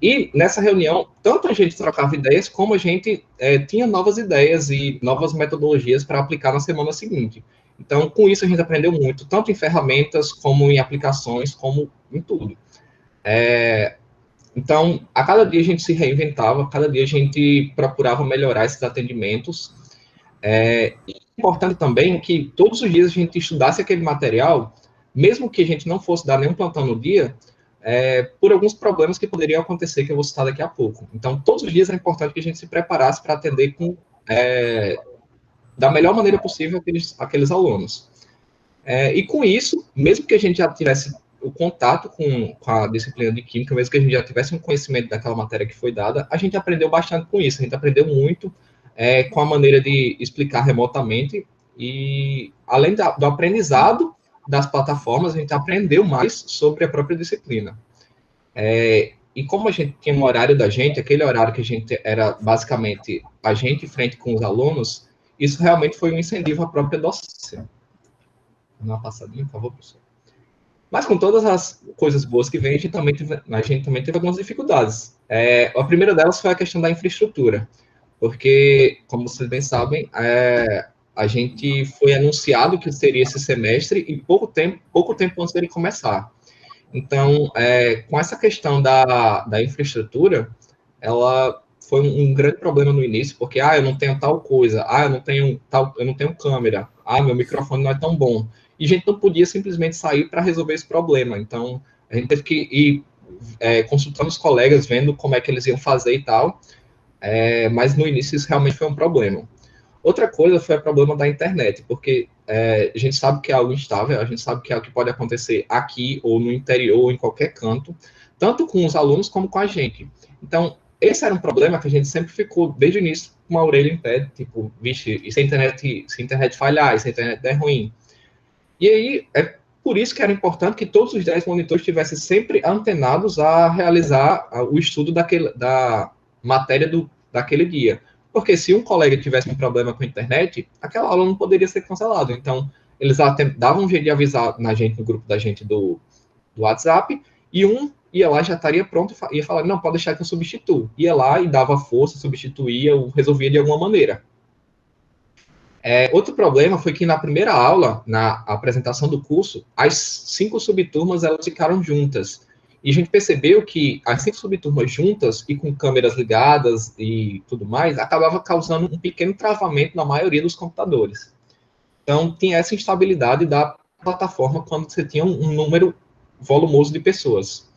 e nessa reunião, tanto a gente trocava ideias, como a gente tinha novas ideias e novas metodologias para aplicar na semana seguinte. Então, com isso, a gente aprendeu muito, tanto em ferramentas, como em aplicações, como em tudo. Então, a cada dia a gente se reinventava, cada dia a gente procurava melhorar esses atendimentos. E é importante também que todos os dias a gente estudasse aquele material, mesmo que a gente não fosse dar nenhum plantão no dia, por alguns problemas que poderiam acontecer, que eu vou citar daqui a pouco. Então, todos os dias é importante que a gente se preparasse para atender da melhor maneira possível aqueles alunos. E com isso, mesmo que a gente já tivesse o contato com a disciplina de Química, mesmo que a gente já tivesse um conhecimento daquela matéria que foi dada, a gente aprendeu bastante com isso, a gente aprendeu muito com a maneira de explicar remotamente, e além do aprendizado das plataformas, a gente aprendeu mais sobre a própria disciplina. E como a gente tinha um horário da gente, aquele horário que a gente era basicamente a gente em frente com os alunos, isso realmente foi um incentivo à própria docência. Dá uma passadinha, por favor, professor. Mas com todas as coisas boas que vem, a gente também teve algumas dificuldades. A primeira delas foi a questão da infraestrutura, porque, como vocês bem sabem, a gente foi anunciado que seria esse semestre e pouco tempo antes dele começar. Então, com essa questão da infraestrutura, ela foi um grande problema no início, porque, eu não tenho tal coisa, eu não tenho câmera, meu microfone não é tão bom. E a gente não podia simplesmente sair para resolver esse problema. Então, a gente teve que ir consultando os colegas, vendo como é que eles iam fazer e tal, mas no início isso realmente foi um problema. Outra coisa foi o problema da internet, porque a gente sabe que é algo instável, a gente sabe que é algo que pode acontecer aqui, ou no interior, ou em qualquer canto, tanto com os alunos como com a gente. Então, esse era um problema que a gente sempre ficou, desde o início, com uma orelha em pé, tipo, vixe, e se a internet falhar, e se a internet der ruim? E aí, é por isso que era importante que todos os 10 monitores estivessem sempre antenados a realizar o estudo da matéria daquele dia. Porque se um colega tivesse um problema com a internet, aquela aula não poderia ser cancelada. Então, eles até davam um jeito de avisar na gente, no grupo da gente do WhatsApp, e um ia lá, já estaria pronto, e ia falar, não, pode deixar que eu substituo. Ia lá e dava força, substituía, ou resolvia de alguma maneira. Outro problema foi que na primeira aula, na apresentação do curso, as 5 subturmas elas ficaram juntas. E a gente percebeu que as 5 subturmas juntas e com câmeras ligadas e tudo mais, acabava causando um pequeno travamento na maioria dos computadores. Então, tinha essa instabilidade da plataforma quando você tinha um número volumoso de pessoas.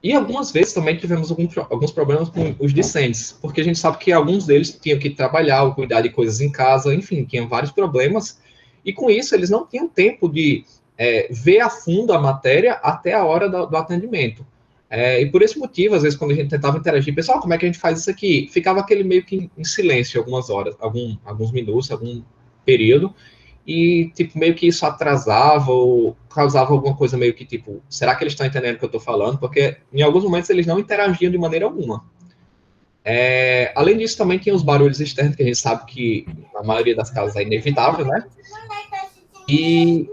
E algumas vezes também tivemos alguns problemas com os discentes, porque a gente sabe que alguns deles tinham que trabalhar ou cuidar de coisas em casa, enfim, tinham vários problemas, e com isso eles não tinham tempo de ver a fundo a matéria até a hora do atendimento. E por esse motivo, às vezes, quando a gente tentava interagir, pessoal, como é que a gente faz isso aqui? Ficava aquele meio que em silêncio algumas horas, alguns minutos, algum período, e, tipo, meio que isso atrasava ou causava alguma coisa meio que, tipo, será que eles estão entendendo o que eu estou falando? Porque, em alguns momentos, eles não interagiam de maneira alguma. Além disso, também tinha os barulhos externos, que a gente sabe que, na maioria das casas, é inevitável, né? E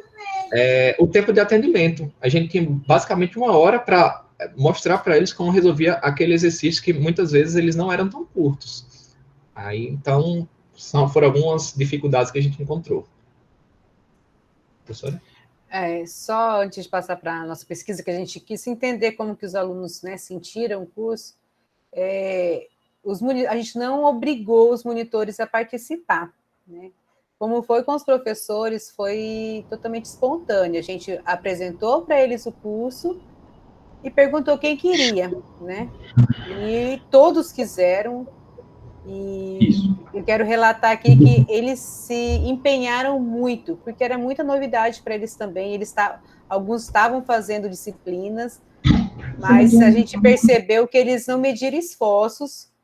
o tempo de atendimento. A gente tinha, basicamente, 1 hora para mostrar para eles como resolvia aquele exercício que, muitas vezes, eles não eram tão curtos. Aí, então, foram algumas dificuldades que a gente encontrou. Professora? Só antes de passar para a nossa pesquisa, que a gente quis entender como que os alunos, né, sentiram o curso, a gente não obrigou os monitores a participar, né? Como foi com os professores, foi totalmente espontâneo. A gente apresentou para eles o curso e perguntou quem queria, né? E todos quiseram. E eu quero relatar aqui que eles se empenharam muito, porque era muita novidade para eles também. Alguns estavam fazendo disciplinas, mas a gente percebeu que eles não mediram esforços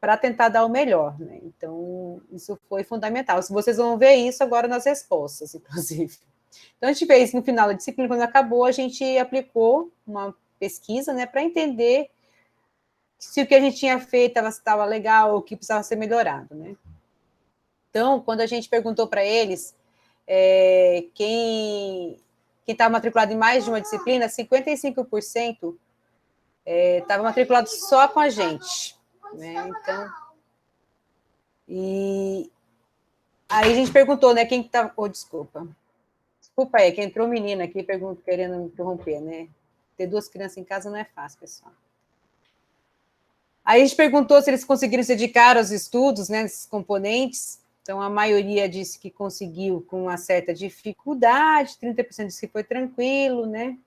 para tentar dar o melhor, né? Então, isso foi fundamental. Vocês vão ver isso agora nas respostas, inclusive. Então, a gente fez no final da disciplina, quando acabou, a gente aplicou uma pesquisa, né, para entender se o que a gente tinha feito estava legal ou o que precisava ser melhorado, né? Então, quando a gente perguntou para eles quem estava matriculado em mais de uma disciplina, 55% estava matriculado só com a gente, né? Então, e aí a gente perguntou, né, quem estava... desculpa aí, que entrou um menino aqui querendo interromper, né? Ter 2 crianças em casa não é fácil, pessoal. Aí a gente perguntou se eles conseguiram se dedicar aos estudos, né, esses componentes. Então, a maioria disse que conseguiu com uma certa dificuldade, 30% disse que foi tranquilo, né?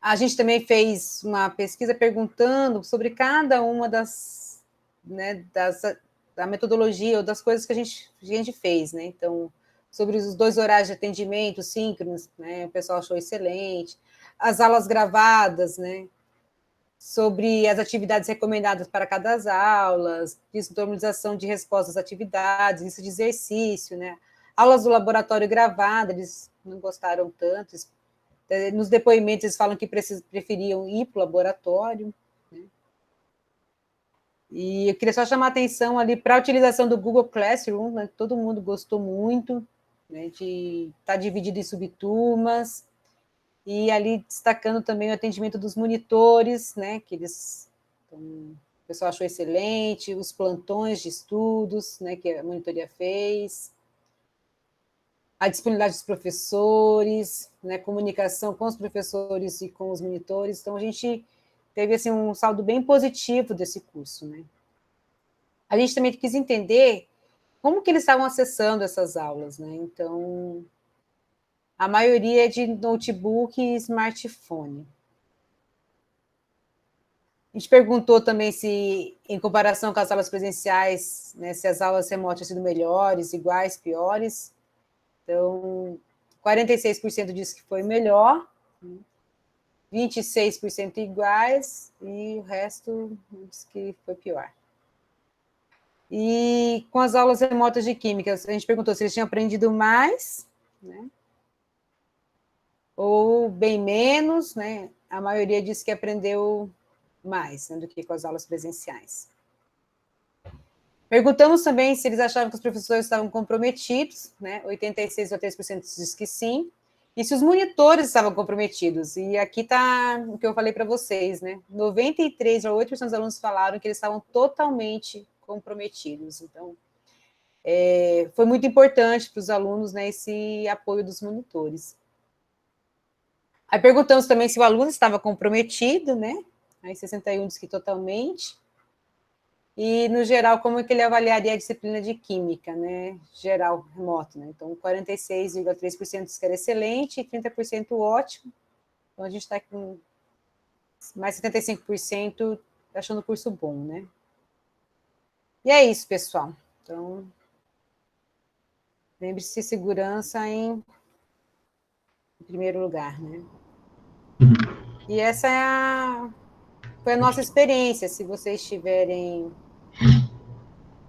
A gente também fez uma pesquisa perguntando sobre cada uma das, né, da metodologia ou das coisas que a gente fez, né? Então, sobre os 2 horários de atendimento síncronos, né? O pessoal achou excelente. As aulas gravadas, né? Sobre as atividades recomendadas para cada as aulas, disponibilização de respostas às atividades, lista de exercício, né? Aulas do laboratório gravada, eles não gostaram tanto. Nos depoimentos, eles falam que preferiam ir para o laboratório. Né? E eu queria só chamar a atenção ali para a utilização do Google Classroom, né? Todo mundo gostou muito, né? De estar dividido em subturmas, e ali destacando também o atendimento dos monitores, né? Que eles, então, o pessoal achou excelente, os plantões de estudos, né? Que a monitoria fez, a disponibilidade dos professores, né? Comunicação com os professores e com os monitores. Então, a gente teve assim, um saldo bem positivo desse curso, né? A gente também quis entender como que eles estavam acessando essas aulas, né? Então, a maioria é de notebook e smartphone. A gente perguntou também se, em comparação com as aulas presenciais, né, se as aulas remotas tinham sido melhores, iguais, piores. Então, 46% disse que foi melhor, 26% iguais, e o resto disse que foi pior. E com as aulas remotas de química, a gente perguntou se eles tinham aprendido mais, né? Ou bem menos, né? A maioria disse que aprendeu mais, né, do que com as aulas presenciais. Perguntamos também se eles achavam que os professores estavam comprometidos, né? 86,3% disse que sim. E se os monitores estavam comprometidos. E aqui está o que eu falei para vocês, né? 93,8% dos alunos falaram que eles estavam totalmente comprometidos. Então, foi muito importante para os alunos, né, esse apoio dos monitores. Aí perguntamos também se o aluno estava comprometido, né? Aí 61 disse que totalmente. E, no geral, como é que ele avaliaria a disciplina de química, né? Geral, remoto, né? Então, 46,3% disse que era excelente e 30% ótimo. Então, a gente está com mais 75% achando o curso bom, né? E é isso, pessoal. Então, lembre-se, segurança em primeiro lugar, né? E essa foi a nossa experiência. Se vocês tiverem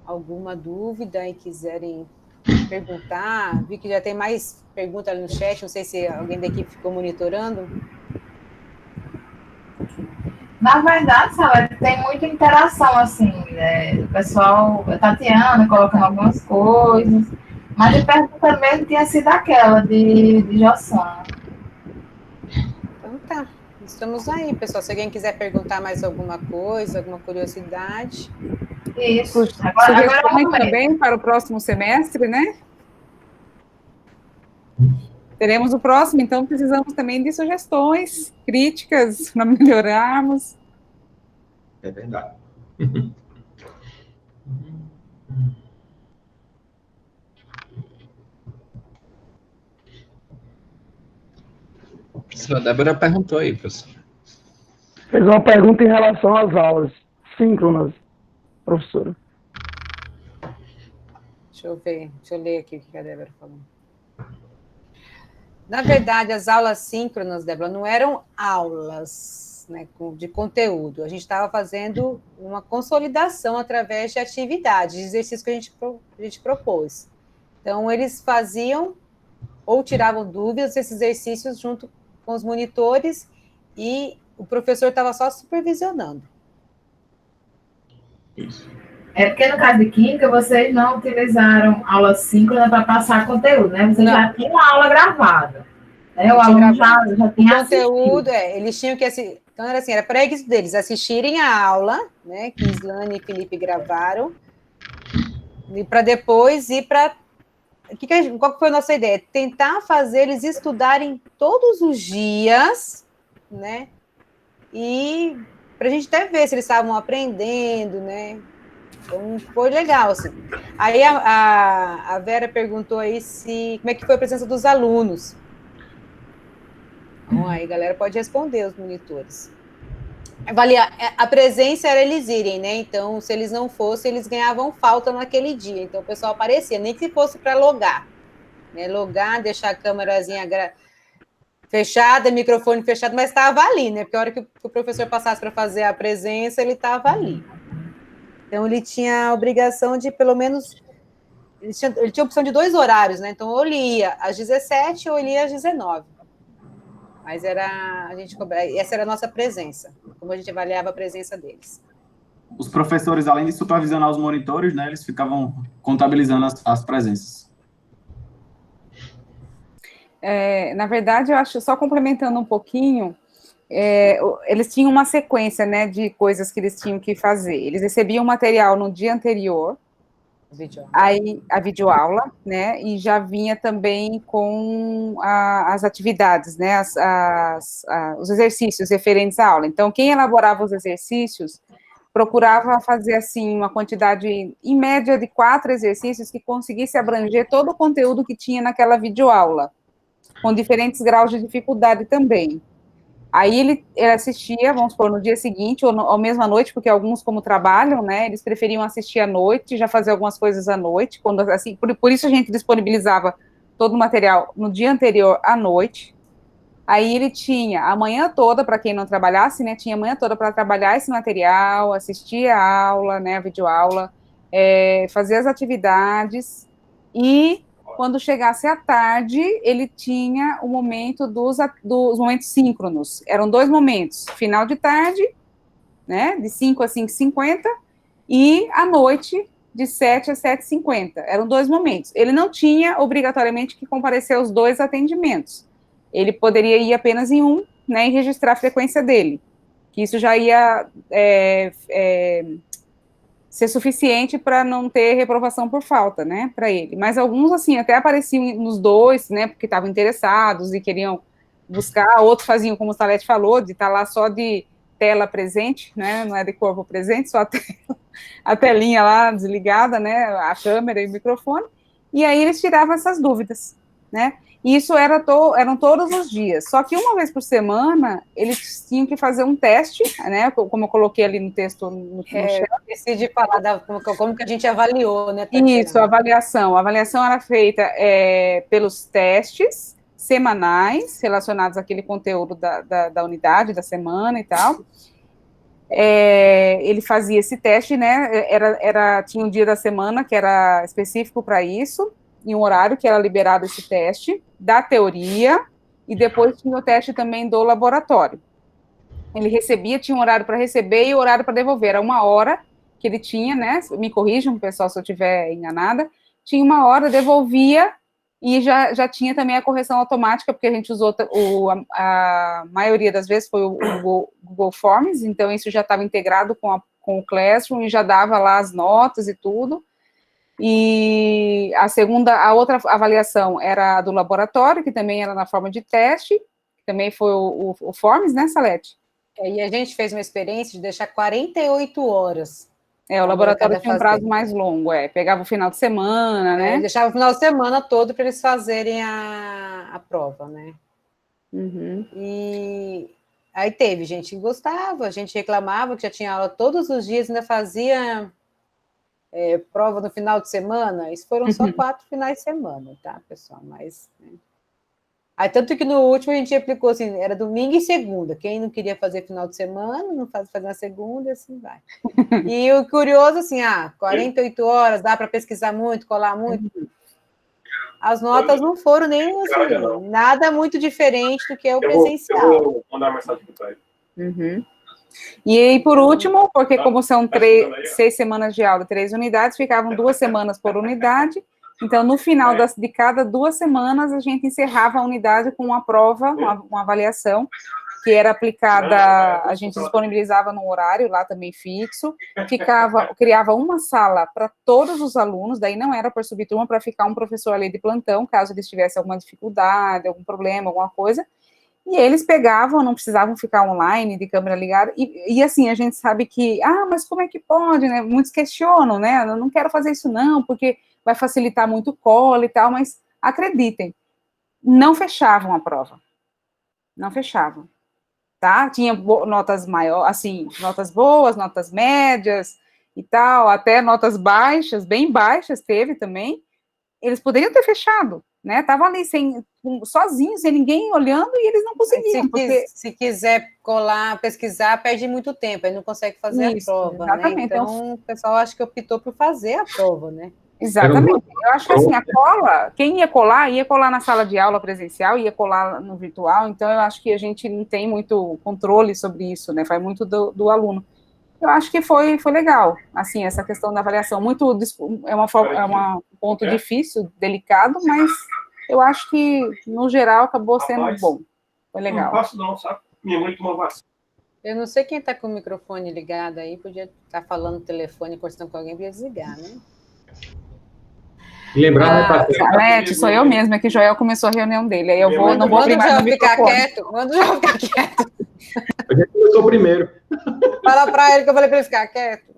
alguma dúvida e quiserem perguntar, vi que já tem mais perguntas ali no chat, não sei se alguém da equipe ficou monitorando. Na verdade, sabe, tem muita interação, assim, né? O pessoal, Tatiana, colocando algumas coisas, mas a pergunta mesmo tinha sido aquela de Jossana. Então tá, estamos aí, pessoal. Se alguém quiser perguntar mais alguma coisa, alguma curiosidade. Isso. Sugestões também para o próximo semestre, né? Teremos o próximo, então precisamos também de sugestões, críticas para melhorarmos. É verdade. A professora Débora perguntou aí, professor. Fez uma pergunta em relação às aulas síncronas, professora. Deixa eu ler aqui o que a Débora falou. Na verdade, as aulas síncronas, Débora, não eram aulas, né, de conteúdo. A gente estava fazendo uma consolidação através de atividades, de exercícios que a gente propôs. Então, eles faziam ou tiravam dúvidas desses exercícios junto com os monitores e o professor estava só supervisionando. Isso. É porque no caso de química, vocês não utilizaram aula síncrona para passar conteúdo, né? Vocês já tinham uma aula gravada. Né? O aluno já tinha conteúdo, eles tinham que assistir. Então, era assim, era para deles assistirem a aula, né? Que Islane e Felipe gravaram, e para depois ir para... Qual que foi a nossa ideia? Tentar fazer eles estudarem todos os dias, né? E para a gente até ver se eles estavam aprendendo, né? Então, foi legal, assim. Aí a Vera perguntou aí como é que foi a presença dos alunos. Então, aí a galera pode responder, os monitores. A presença era eles irem, né? Então, se eles não fossem, eles ganhavam falta naquele dia. Então, o pessoal aparecia, nem que fosse para logar. né? Logar, deixar a câmerazinha fechada, microfone fechado, mas estava ali, né? Porque a hora que o professor passasse para fazer a presença, ele estava ali. Então, ele tinha a obrigação de, pelo menos, ele tinha a opção de 2 horários, né? Então, ou ele ia às 17 ou ele ia às 19. Mas essa era a nossa presença, como a gente avaliava a presença deles. Os professores, além de supervisionar os monitores, né, eles ficavam contabilizando as presenças. Na verdade, eu acho, só complementando um pouquinho, eles tinham uma sequência, né, de coisas que eles tinham que fazer. Eles recebiam material no dia anterior, aí a videoaula, né, e já vinha também com as atividades, né, os exercícios referentes à aula. Então, quem elaborava os exercícios procurava fazer, assim, uma quantidade, em média, de 4 exercícios que conseguisse abranger todo o conteúdo que tinha naquela videoaula, com diferentes graus de dificuldade também. Aí ele assistia, vamos supor, no dia seguinte, ou mesmo à noite, porque alguns, como trabalham, né, eles preferiam assistir à noite, já fazer algumas coisas à noite, quando, assim, por isso a gente disponibilizava todo o material no dia anterior à noite. Aí ele tinha a manhã toda, para quem não trabalhasse, né, tinha a manhã toda para trabalhar esse material, assistir a aula, né, a videoaula, fazer as atividades, e quando chegasse à tarde, ele tinha o momento dos momentos síncronos. Eram 2 momentos, final de tarde, né, de 5 a 5h50, e à noite, de 7 a 7h50. Eram 2 momentos. Ele não tinha, obrigatoriamente, que comparecer aos 2 atendimentos. Ele poderia ir apenas em um, né, e registrar a frequência dele, que isso já ia ser suficiente para não ter reprovação por falta, né, para ele. Mas alguns, assim, até apareciam nos 2, né, porque estavam interessados e queriam buscar, outros faziam, como o Salete falou, de estar lá só de tela presente, né, não é de corpo presente, só a telinha lá desligada, né, a câmera e o microfone, e aí eles tiravam essas dúvidas, né. E isso eram todos os dias, só que uma vez por semana, eles tinham que fazer um teste, né, como eu coloquei ali no texto, no chat. Esqueci de falar como que a gente avaliou, né, Tatiana? Isso, a avaliação era feita pelos testes semanais, relacionados àquele conteúdo da unidade, da semana e tal. Ele fazia esse teste, né, tinha um dia da semana que era específico para isso, em um horário que era liberado esse teste, da teoria, e depois tinha o teste também do laboratório. Ele tinha um horário para receber e horário para devolver, era 1 hora que ele tinha, né, me corrijam, pessoal, se eu estiver enganada, tinha 1 hora, devolvia, e já tinha também a correção automática, porque a gente usou, a maioria das vezes foi o Google Forms, então isso já estava integrado com o Classroom, e já dava lá as notas e tudo. E a outra avaliação era a do laboratório, que também era na forma de teste, que também foi o Forms, né, Salete? E a gente fez uma experiência de deixar 48 horas. O laboratório tinha um prazo mais longo, pegava o final de semana, né? Deixava o final de semana todo para eles fazerem a prova, né? Uhum. E aí teve gente que gostava, a gente reclamava que já tinha aula todos os dias, ainda fazia prova no final de semana. Isso foram só 4 finais de semana, tá, pessoal? Mas, né? Aí, tanto que no último a gente aplicou assim, era domingo e segunda. Quem não queria fazer final de semana, não fazer na segunda, e assim vai. E o curioso, assim, 48 horas, dá para pesquisar muito, colar muito. As notas não foram nem assim, nada muito diferente do que é o presencial. Eu vou mandar mensagem para ele. Uhum. E aí, por último, porque como são 6 semanas de aula, 3 unidades, ficavam 2 semanas por unidade. Então, no final de cada 2 semanas, a gente encerrava a unidade com uma prova, uma avaliação, que era aplicada, a gente disponibilizava num horário lá também fixo, criava uma sala para todos os alunos, daí não era por subturma, para ficar um professor ali de plantão, caso eles tivessem alguma dificuldade, algum problema, alguma coisa, e eles pegavam, não precisavam ficar online, de câmera ligada, e assim, a gente sabe que, mas como é que pode, né, muitos questionam, né, eu não quero fazer isso não, porque vai facilitar muito o colo e tal, mas acreditem, não fechavam a prova, não fechavam, tá? Tinha notas maiores, assim, notas boas, notas médias e tal, até notas baixas, bem baixas teve também, eles poderiam ter fechado, né? Tava ali sozinho, sem ninguém olhando, e eles não conseguiam. Se quiser colar, pesquisar, perde muito tempo, aí não consegue fazer Isso, a prova, exatamente. né? Então, o pessoal acho que optou por fazer a prova, né? Exatamente. Eu acho que assim, a cola, quem ia colar na sala de aula presencial, ia colar no virtual, então eu acho que a gente não tem muito controle sobre isso, né? Vai muito do aluno. Eu acho que foi legal, assim, essa questão da avaliação. É um ponto difícil, delicado, mas eu acho que, no geral, acabou sendo bom. Foi legal. Não posso não, sabe? Minha mãe tomou vacina. Eu não sei quem está com o microfone ligado aí, podia estar falando no telefone, conversando com alguém, podia desligar, né? Lembrar, Salete, sou eu mesma, que Joel começou a reunião dele, aí eu não vou abrir mais no microfone. Manda o Joel ficar quieto. A gente começou primeiro. Fala para ele que eu falei para ele ficar quieto.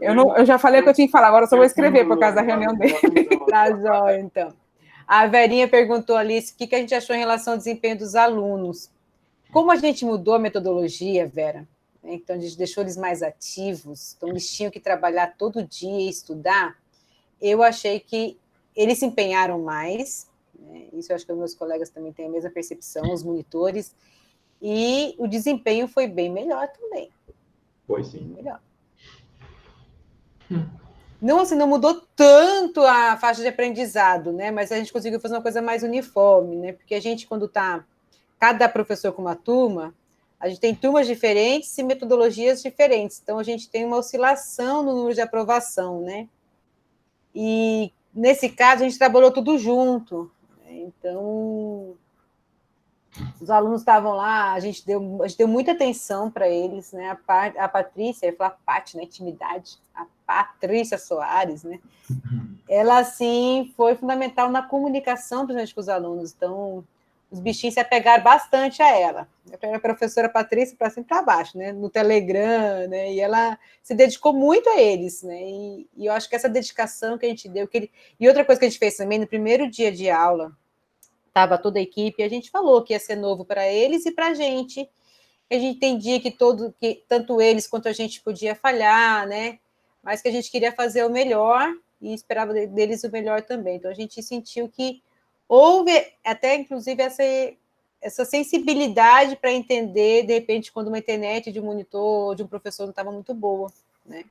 Eu já falei o que eu tinha que falar, agora eu só vou escrever por causa da reunião dele. Tá jóia, então. A Verinha perguntou, Alice, o que a gente achou em relação ao desempenho dos alunos. Como a gente mudou a metodologia, Vera, então a gente deixou eles mais ativos, então eles tinham que trabalhar todo dia e estudar, eu achei que eles se empenharam mais, né? Isso eu acho que os meus colegas também têm a mesma percepção, os monitores, e o desempenho foi bem melhor também. Foi sim. Melhor. Não, assim, não mudou tanto a faixa de aprendizado, né? Mas a gente conseguiu fazer uma coisa mais uniforme, né? Porque a gente, quando está cada professor com uma turma, a gente tem turmas diferentes e metodologias diferentes. Então, a gente tem uma oscilação no número de aprovação, né? E, nesse caso, a gente trabalhou tudo junto. Então, os alunos estavam lá, a gente deu muita atenção para eles, né? A Patrícia, eu ia falar Paty, né? Intimidade. A Patrícia Soares, né? Ela, assim, foi fundamental na comunicação, principalmente com os alunos. Então, os bichinhos se apegaram bastante a ela. A professora Patrícia para cima e para baixo, né? No Telegram, né? E ela se dedicou muito a eles, né? E eu acho que essa dedicação que a gente deu... E outra coisa que a gente fez também, no primeiro dia de aula, estava toda a equipe, e a gente falou que ia ser novo para eles e para a gente. A gente entendia que tanto eles quanto a gente podia falhar, né? Mas que a gente queria fazer o melhor e esperava deles o melhor também. Então, a gente sentiu que houve até, inclusive, essa sensibilidade para entender, de repente, quando uma internet de um monitor, de um professor não estava muito boa, né?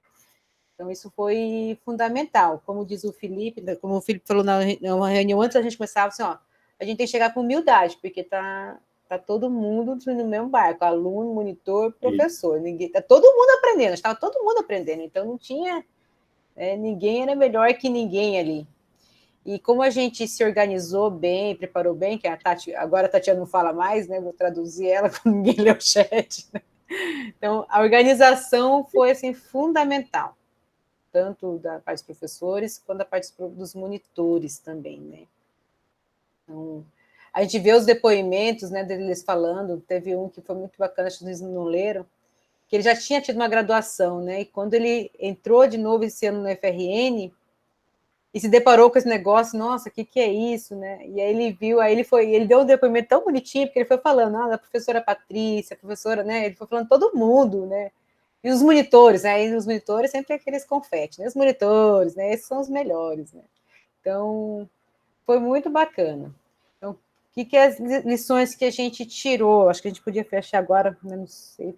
Então, isso foi fundamental. Como diz o Felipe, como o Felipe falou na reunião antes, a gente começava assim, ó, a gente tem que chegar com humildade, porque tá todo mundo no mesmo barco, aluno, monitor, professor. Tá todo mundo aprendendo, estava todo mundo aprendendo, então não tinha... ninguém era melhor que ninguém ali. E como a gente se organizou bem, preparou bem, que a Tati, agora a Tatiana não fala mais, né? Vou traduzir ela quando ninguém lê o chat. Né? Então, a organização foi, assim, fundamental, tanto da parte dos professores, quanto da parte dos monitores também, né? Então, a gente vê os depoimentos, né, deles falando, teve um que foi muito bacana, acho que vocês não leram, que ele já tinha tido uma graduação, né? E quando ele entrou de novo esse ano no FRN, e se deparou com esse negócio, nossa, o que é isso, né? E aí ele viu, ele deu um depoimento tão bonitinho, porque ele foi falando, da professora Patrícia, a professora, né? Ele foi falando todo mundo, né? E os monitores, né? E os monitores sempre aqueles confetes, né? Os monitores, né? Esses são os melhores, né? Então, foi muito bacana. Então, o que é as lições que a gente tirou? Acho que a gente podia fechar agora, mas não sei.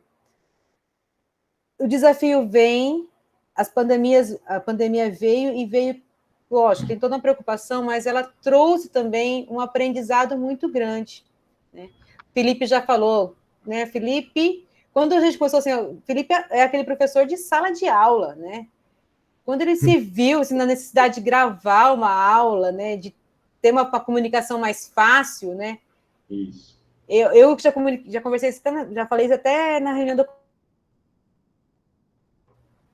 O desafio vem, a pandemia veio, lógico, tem toda uma preocupação, mas ela trouxe também um aprendizado muito grande. Né? Felipe já falou, né? Felipe, quando a gente começou assim, o Felipe é aquele professor de sala de aula, né? Quando ele se viu assim, na necessidade de gravar uma aula, né? De ter uma comunicação mais fácil, né? Isso. Eu já conversei, já falei isso até na reunião do...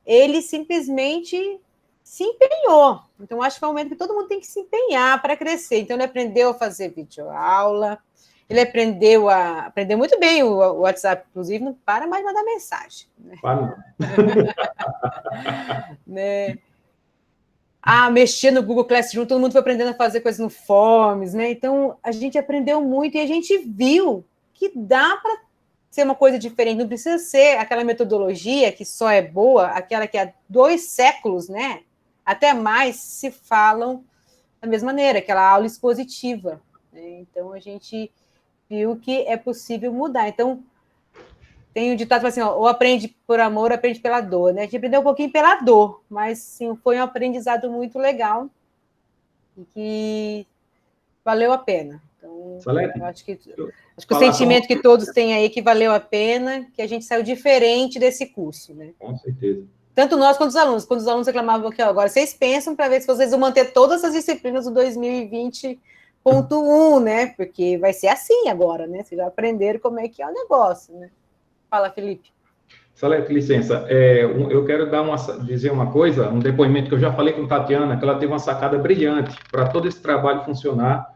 Ele simplesmente se empenhou. Então, acho que foi um momento que todo mundo tem que se empenhar para crescer. Então, ele aprendeu a fazer videoaula, ele aprendeu muito bem o WhatsApp, inclusive, não para mais mandar mensagem. Né? Né? Mexer no Google Classroom, todo mundo foi aprendendo a fazer coisas no Forms, né? Então, a gente aprendeu muito e a gente viu que dá para ser uma coisa diferente, não precisa ser aquela metodologia que só é boa, aquela que há 2 séculos, né? Até mais se falam da mesma maneira, aquela aula expositiva, né? Então, a gente viu que é possível mudar. Então, tem um ditado assim, ó, ou aprende por amor, ou aprende pela dor, né? A gente aprendeu um pouquinho pela dor, mas, sim, foi um aprendizado muito legal e que valeu a pena. Então, Salete, eu acho que o sentimento que todos têm aí é que valeu a pena, que a gente saiu diferente desse curso, né? Com certeza. Tanto nós quanto os alunos. Quando os alunos reclamavam que agora vocês pensam para ver se vocês vão manter todas as disciplinas do 2020.1, né? Porque vai ser assim agora, né? Vocês já aprenderam como é que é o negócio, né? Fala, Felipe. Salete, licença, eu quero dizer uma coisa, um depoimento que eu já falei com a Tatiana, que ela teve uma sacada brilhante para todo esse trabalho funcionar,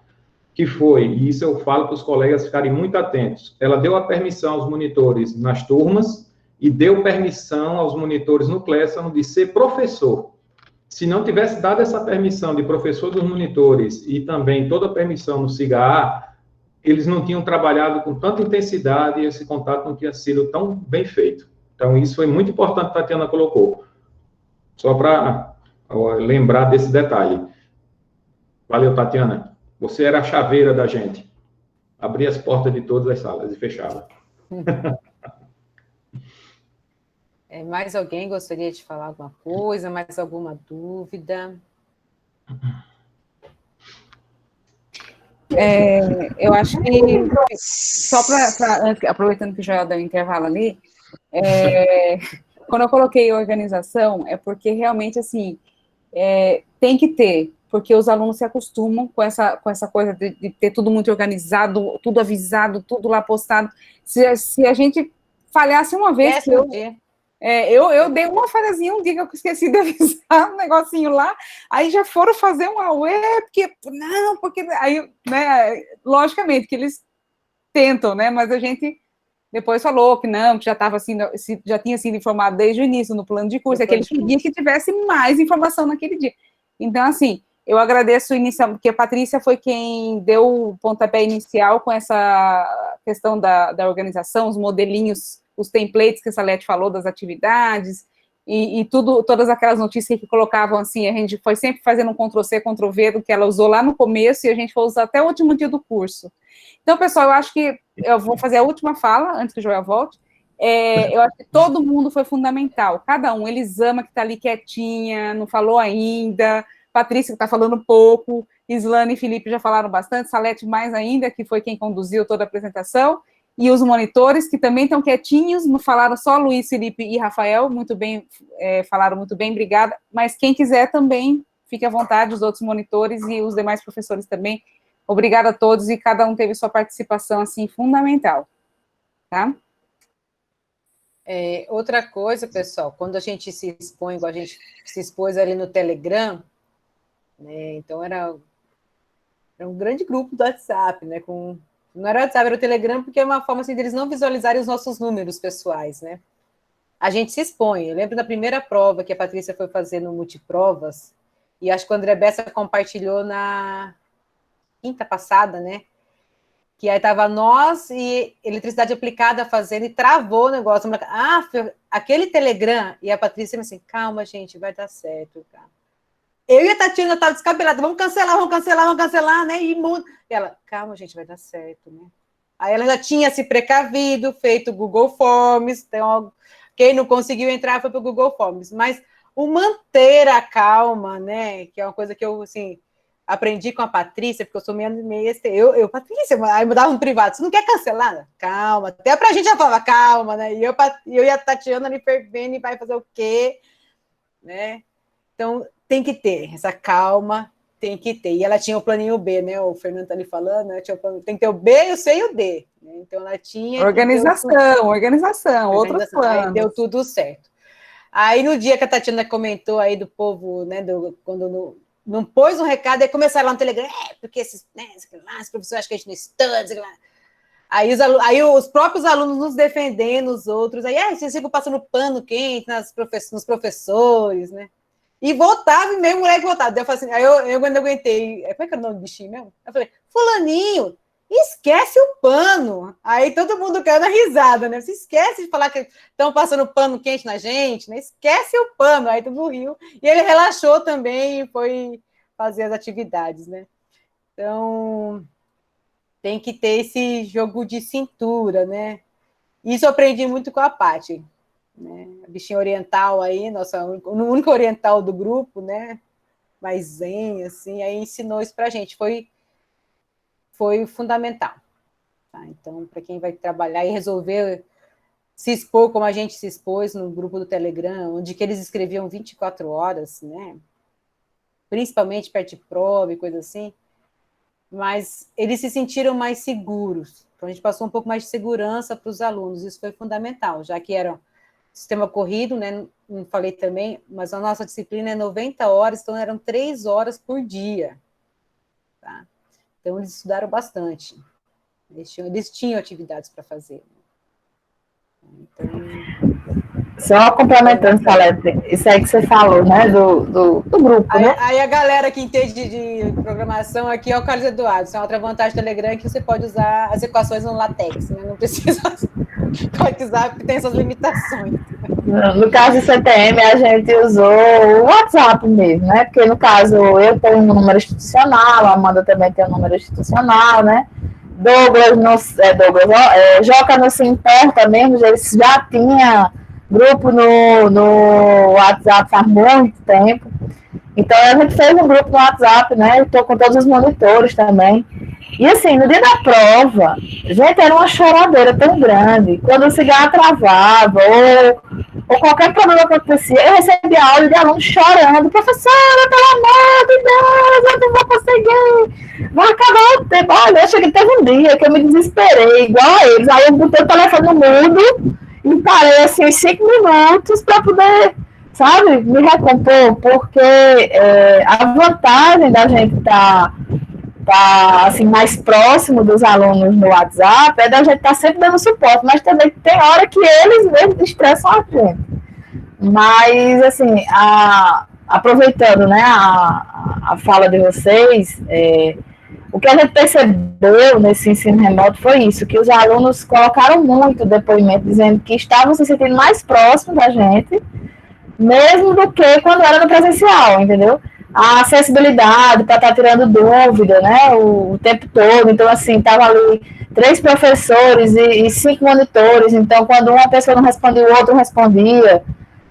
que foi, e isso eu falo para os colegas ficarem muito atentos, ela deu a permissão aos monitores nas turmas e deu permissão aos monitores no Classroom de ser professor. Se não tivesse dado essa permissão de professor dos monitores e também toda a permissão no SIGA-A, eles não tinham trabalhado com tanta intensidade e esse contato não tinha sido tão bem feito. Então, isso foi muito importante que a Tatiana colocou. Só para lembrar desse detalhe. Valeu, Tatiana. Você era a chaveira da gente. Abria as portas de todas as salas e fechava. Mais alguém gostaria de falar alguma coisa? Mais alguma dúvida? Eu acho que, só aproveitando que o Joel deu um intervalo ali, quando eu coloquei organização, é porque realmente, assim, tem que ter, porque os alunos se acostumam com essa coisa de ter tudo muito organizado, tudo avisado, tudo lá postado. Se a gente falhasse uma vez, eu dei uma falhazinha um dia que eu esqueci de avisar um negocinho lá, aí já foram fazer uma porque aí, né, logicamente que eles tentam, né, mas a gente depois falou que não, que já estava assim, já tinha sido informado desde o início no plano de curso, é que eles queriam que tivesse mais informação naquele dia. Então, assim, eu agradeço inicialmente, porque a Patrícia foi quem deu o pontapé inicial com essa questão da organização, os modelinhos, os templates que a Salete falou das atividades, e todas aquelas notícias que colocavam assim, a gente foi sempre fazendo um Ctrl+C, Ctrl+V do que ela usou lá no começo, e a gente foi usar até o último dia do curso. Então, pessoal, eu acho que eu vou fazer a última fala, antes que o Joel volte. Eu acho que todo mundo foi fundamental, cada um, Elisama, que está ali quietinha, não falou ainda, Patrícia, que está falando pouco, Islane e Felipe já falaram bastante, Salete mais ainda, que foi quem conduziu toda a apresentação, e os monitores, que também estão quietinhos, não falaram só Luiz, Felipe e Rafael, muito bem, falaram muito bem, obrigada, mas quem quiser também, fique à vontade, os outros monitores e os demais professores também, obrigada a todos, e cada um teve sua participação, assim, fundamental, tá? Outra coisa, pessoal, quando a gente se expõe, igual a gente se expôs ali no Telegram, né, então era um grande grupo do WhatsApp, né, não era o WhatsApp, era o Telegram, porque é uma forma assim, deles não visualizarem os nossos números pessoais, né? A gente se expõe. Eu lembro da primeira prova que a Patrícia foi fazer no Multiprovas, e acho que o André Bessa compartilhou na quinta passada, né? Que aí estava nós e Eletricidade Aplicada fazendo, e travou o negócio. Aquele Telegram, e a Patrícia me assim, calma, gente, vai dar certo, cara. Eu e a Tatiana estavam descabeladas, vamos cancelar, né? E ela, calma, gente, vai dar certo, né? Aí ela já tinha se precavido, feito o Google Forms, então quem não conseguiu entrar foi para o Google Forms. Mas o manter a calma, né? Que é uma coisa que eu, assim, aprendi com a Patrícia, porque eu sou meio Patrícia, aí mudava no privado, você não quer cancelar? Calma, até pra gente já falava, calma, né? E eu e a Tatiana ali fervendo, e vai fazer o quê? Né? Então, tem que ter essa calma, tem que ter. E ela tinha o planinho B, né? O Fernando está ali falando, né? Tem que ter o B, o C e o D. Né? Então, ela tinha... Organização, outros planos. Aí deu tudo certo. Aí, no dia que a Tatiana comentou aí do povo, né? Quando não pôs um recado, aí começaram lá no Telegram, porque esses professores acham que a gente não estuda, aí os próprios alunos nos defendendo, os outros, aí vocês ficam passando pano quente nos professores, né? E voltava, e meio moleque voltava. Daí eu falei assim, aí eu quando eu aguentei, como é que era o nome do bichinho mesmo? Eu falei, fulaninho, esquece o pano. Aí todo mundo caiu na risada, né? Você esquece de falar que estão passando pano quente na gente, né? Esquece o pano. Aí todo mundo riu. E ele relaxou também, foi fazer as atividades, né? Então, tem que ter esse jogo de cintura, né? Isso eu aprendi muito com a Paty, né? A bichinha oriental aí, nossa, o único oriental do grupo, né? Mais zen, assim, aí ensinou isso pra gente. Foi fundamental. Tá? Então, para quem vai trabalhar e resolver se expor como a gente se expôs no grupo do Telegram, onde que eles escreviam 24 horas, né? Principalmente perto de prova e coisa assim, mas eles se sentiram mais seguros. Então, a gente passou um pouco mais de segurança para os alunos, isso foi fundamental, já que era sistema corrido, né? Não falei também, mas a nossa disciplina é 90 horas, então eram 3 horas por dia. Tá? Então, eles estudaram bastante. Eles tinham atividades para fazer. Então, só complementando, Salete, isso aí que você falou, né, do grupo, aí, né? Aí a galera que entende de programação aqui é o Carlos Eduardo. Isso é outra vantagem do Telegram, que você pode usar as equações no LaTeX, né? Não precisa pode usar, porque tem essas limitações. No caso do CTM, a gente usou o WhatsApp mesmo, né? Porque, no caso, eu tenho um número institucional, a Amanda também tem um número institucional, né? Joca não se importa mesmo, eles já tinha grupo no WhatsApp faz muito tempo. Então, a gente fez um grupo no WhatsApp, né? Estou com todos os monitores também. E, assim, no dia da prova, gente, era uma choradeira tão grande. Quando o cigarro travava, ou qualquer problema acontecia, eu recebia áudio de alunos chorando. Professora, pelo amor de Deus, eu não vou conseguir. Vai acabar o tempo. Olha, eu cheguei, teve um dia que eu me desesperei, igual a eles. Aí eu botei o telefone no mudo e parei, assim, uns 5 minutos para poder, sabe, me recompor, porque a vantagem da gente estar assim, mais próximo dos alunos no WhatsApp é da gente estar sempre dando suporte, mas também tem hora que eles mesmos estressam a gente. Mas, assim, aproveitando, né, a fala de vocês, o que a gente percebeu nesse ensino remoto foi isso, que os alunos colocaram muito depoimento, dizendo que estavam se sentindo mais próximos da gente, mesmo do que quando era no presencial, entendeu? A acessibilidade para estar tirando dúvida, né, o tempo todo. Então, assim, tava ali 3 professores e 5 monitores, então, quando uma pessoa não respondia, o outro respondia,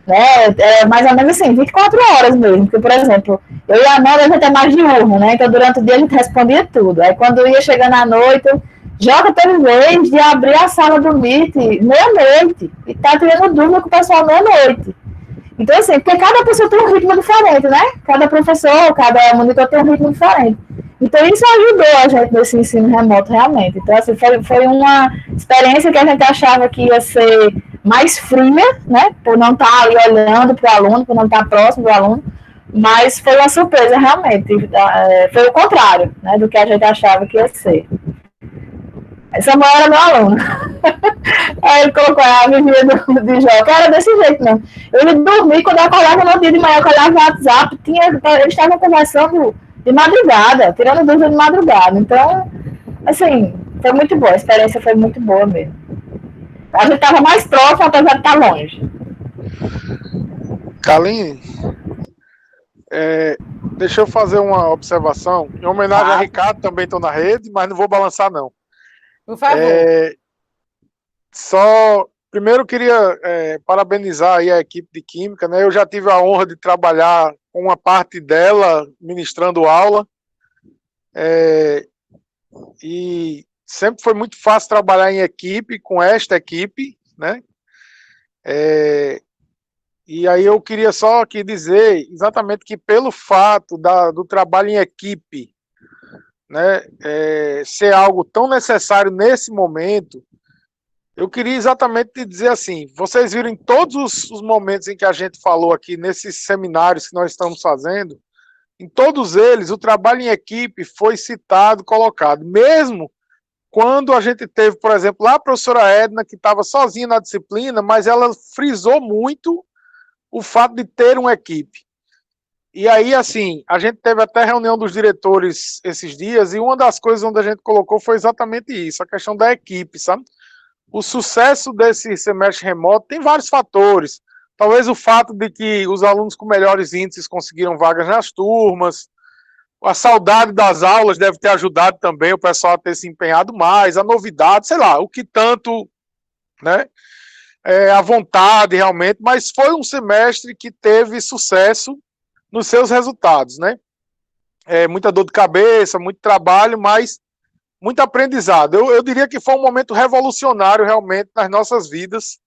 né, mais ou menos assim, 24 horas mesmo, porque, por exemplo, eu e a Amanda, a gente é mais diurno, né, então, durante o dia a gente respondia tudo. Aí, quando ia chegando à noite, Joca teve vez de abrir a sala do Meet meia-noite, e tá tirando dúvida com o pessoal meia-noite. Então, assim, porque cada pessoa tem um ritmo diferente, né? Cada professor, cada monitor tem um ritmo diferente. Então, isso ajudou a gente nesse ensino remoto, realmente. Então, assim, foi uma experiência que a gente achava que ia ser mais fria, né? Por não estar ali olhando para o aluno, por não estar próximo do aluno. Mas foi uma surpresa, realmente. Foi o contrário, né? Do que a gente achava que ia ser. Samuel era meu aluno. Aí ele colocou a vivia de Joca. Era desse jeito, não. Eu ia dormir, quando eu acordava no dia de manhã, eu olhava no WhatsApp, eles estavam conversando de madrugada, tirando dúvida de madrugada. Então, assim, foi muito boa, a experiência foi muito boa mesmo. A gente estava mais próximo, apesar de estar longe. Kaline, deixa eu fazer uma observação. Em homenagem a Ricardo, também estou na rede, mas não vou balançar, não. Por favor. Primeiro eu queria parabenizar aí a equipe de Química, né? Eu já tive a honra de trabalhar com uma parte dela ministrando aula, e sempre foi muito fácil trabalhar em equipe, com esta equipe, né? E aí eu queria só aqui dizer exatamente que pelo fato do trabalho em equipe, né, ser algo tão necessário nesse momento, eu queria exatamente dizer assim, vocês viram em todos os momentos em que a gente falou aqui, nesses seminários que nós estamos fazendo, em todos eles, o trabalho em equipe foi citado, colocado, mesmo quando a gente teve, por exemplo, lá a professora Edna, que estava sozinha na disciplina, mas ela frisou muito o fato de ter uma equipe. E aí, assim, a gente teve até reunião dos diretores esses dias, e uma das coisas onde a gente colocou foi exatamente isso, a questão da equipe, sabe? O sucesso desse semestre remoto tem vários fatores. Talvez o fato de que os alunos com melhores índices conseguiram vagas nas turmas, A saudade das aulas deve ter ajudado também o pessoal a ter se empenhado mais, a novidade, sei lá, o que tanto, né? A vontade realmente, mas foi um semestre que teve sucesso nos seus resultados, né? Muita dor de cabeça, muito trabalho, mas muito aprendizado. Eu diria que foi um momento revolucionário realmente nas nossas vidas,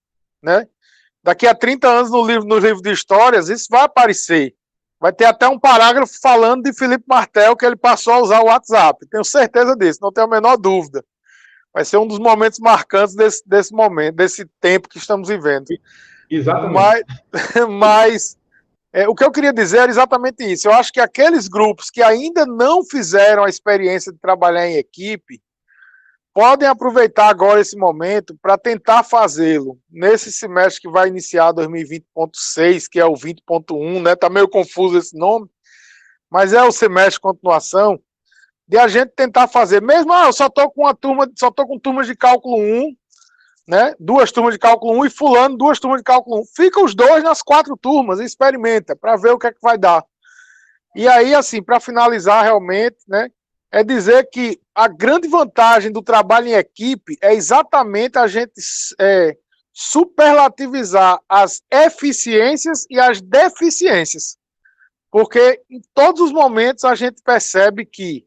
né? Daqui a 30 anos no livro de histórias, isso vai aparecer. Vai ter até um parágrafo falando de Felipe Martel, que ele passou a usar o WhatsApp. Tenho certeza disso, não tenho a menor dúvida. Vai ser um dos momentos marcantes desse momento, desse tempo que estamos vivendo. Exatamente. Mas o que eu queria dizer era exatamente isso. Eu acho que aqueles grupos que ainda não fizeram a experiência de trabalhar em equipe podem aproveitar agora esse momento para tentar fazê-lo nesse semestre que vai iniciar 2020.6, que é o 20.1, né? Tá meio confuso esse nome, mas é o semestre de continuação, de a gente tentar fazer, mesmo, eu só tô com turmas de cálculo 1, né? 2 turmas de cálculo 1 e fulano 2 turmas de cálculo 1. Fica os 2 nas 4 turmas e experimenta para ver o que é que vai dar. E aí, assim, para finalizar realmente, né? É dizer que a grande vantagem do trabalho em equipe é exatamente a gente superlativizar as eficiências e as deficiências. Porque em todos os momentos a gente percebe que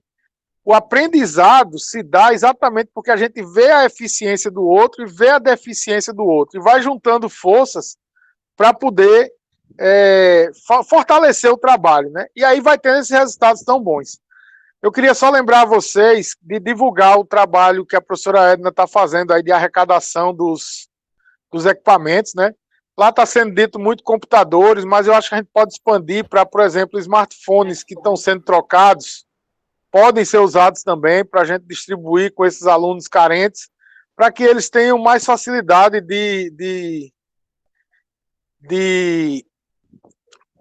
o aprendizado se dá exatamente porque a gente vê a eficiência do outro e vê a deficiência do outro. E vai juntando forças para poder fortalecer o trabalho, né? E aí vai tendo esses resultados tão bons. Eu queria só lembrar vocês de divulgar o trabalho que a professora Edna está fazendo aí de arrecadação dos equipamentos, né? Lá está sendo dito muito computadores, mas eu acho que a gente pode expandir para, por exemplo, smartphones que estão sendo trocados, podem ser usados também para a gente distribuir com esses alunos carentes, para que eles tenham mais facilidade de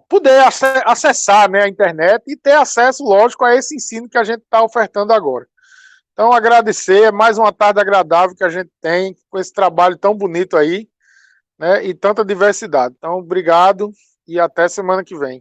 poder acessar, né, a internet e ter acesso, lógico, a esse ensino que a gente está ofertando agora. Então, agradecer, é mais uma tarde agradável que a gente tem com esse trabalho tão bonito aí, né, e tanta diversidade. Então, obrigado e até semana que vem.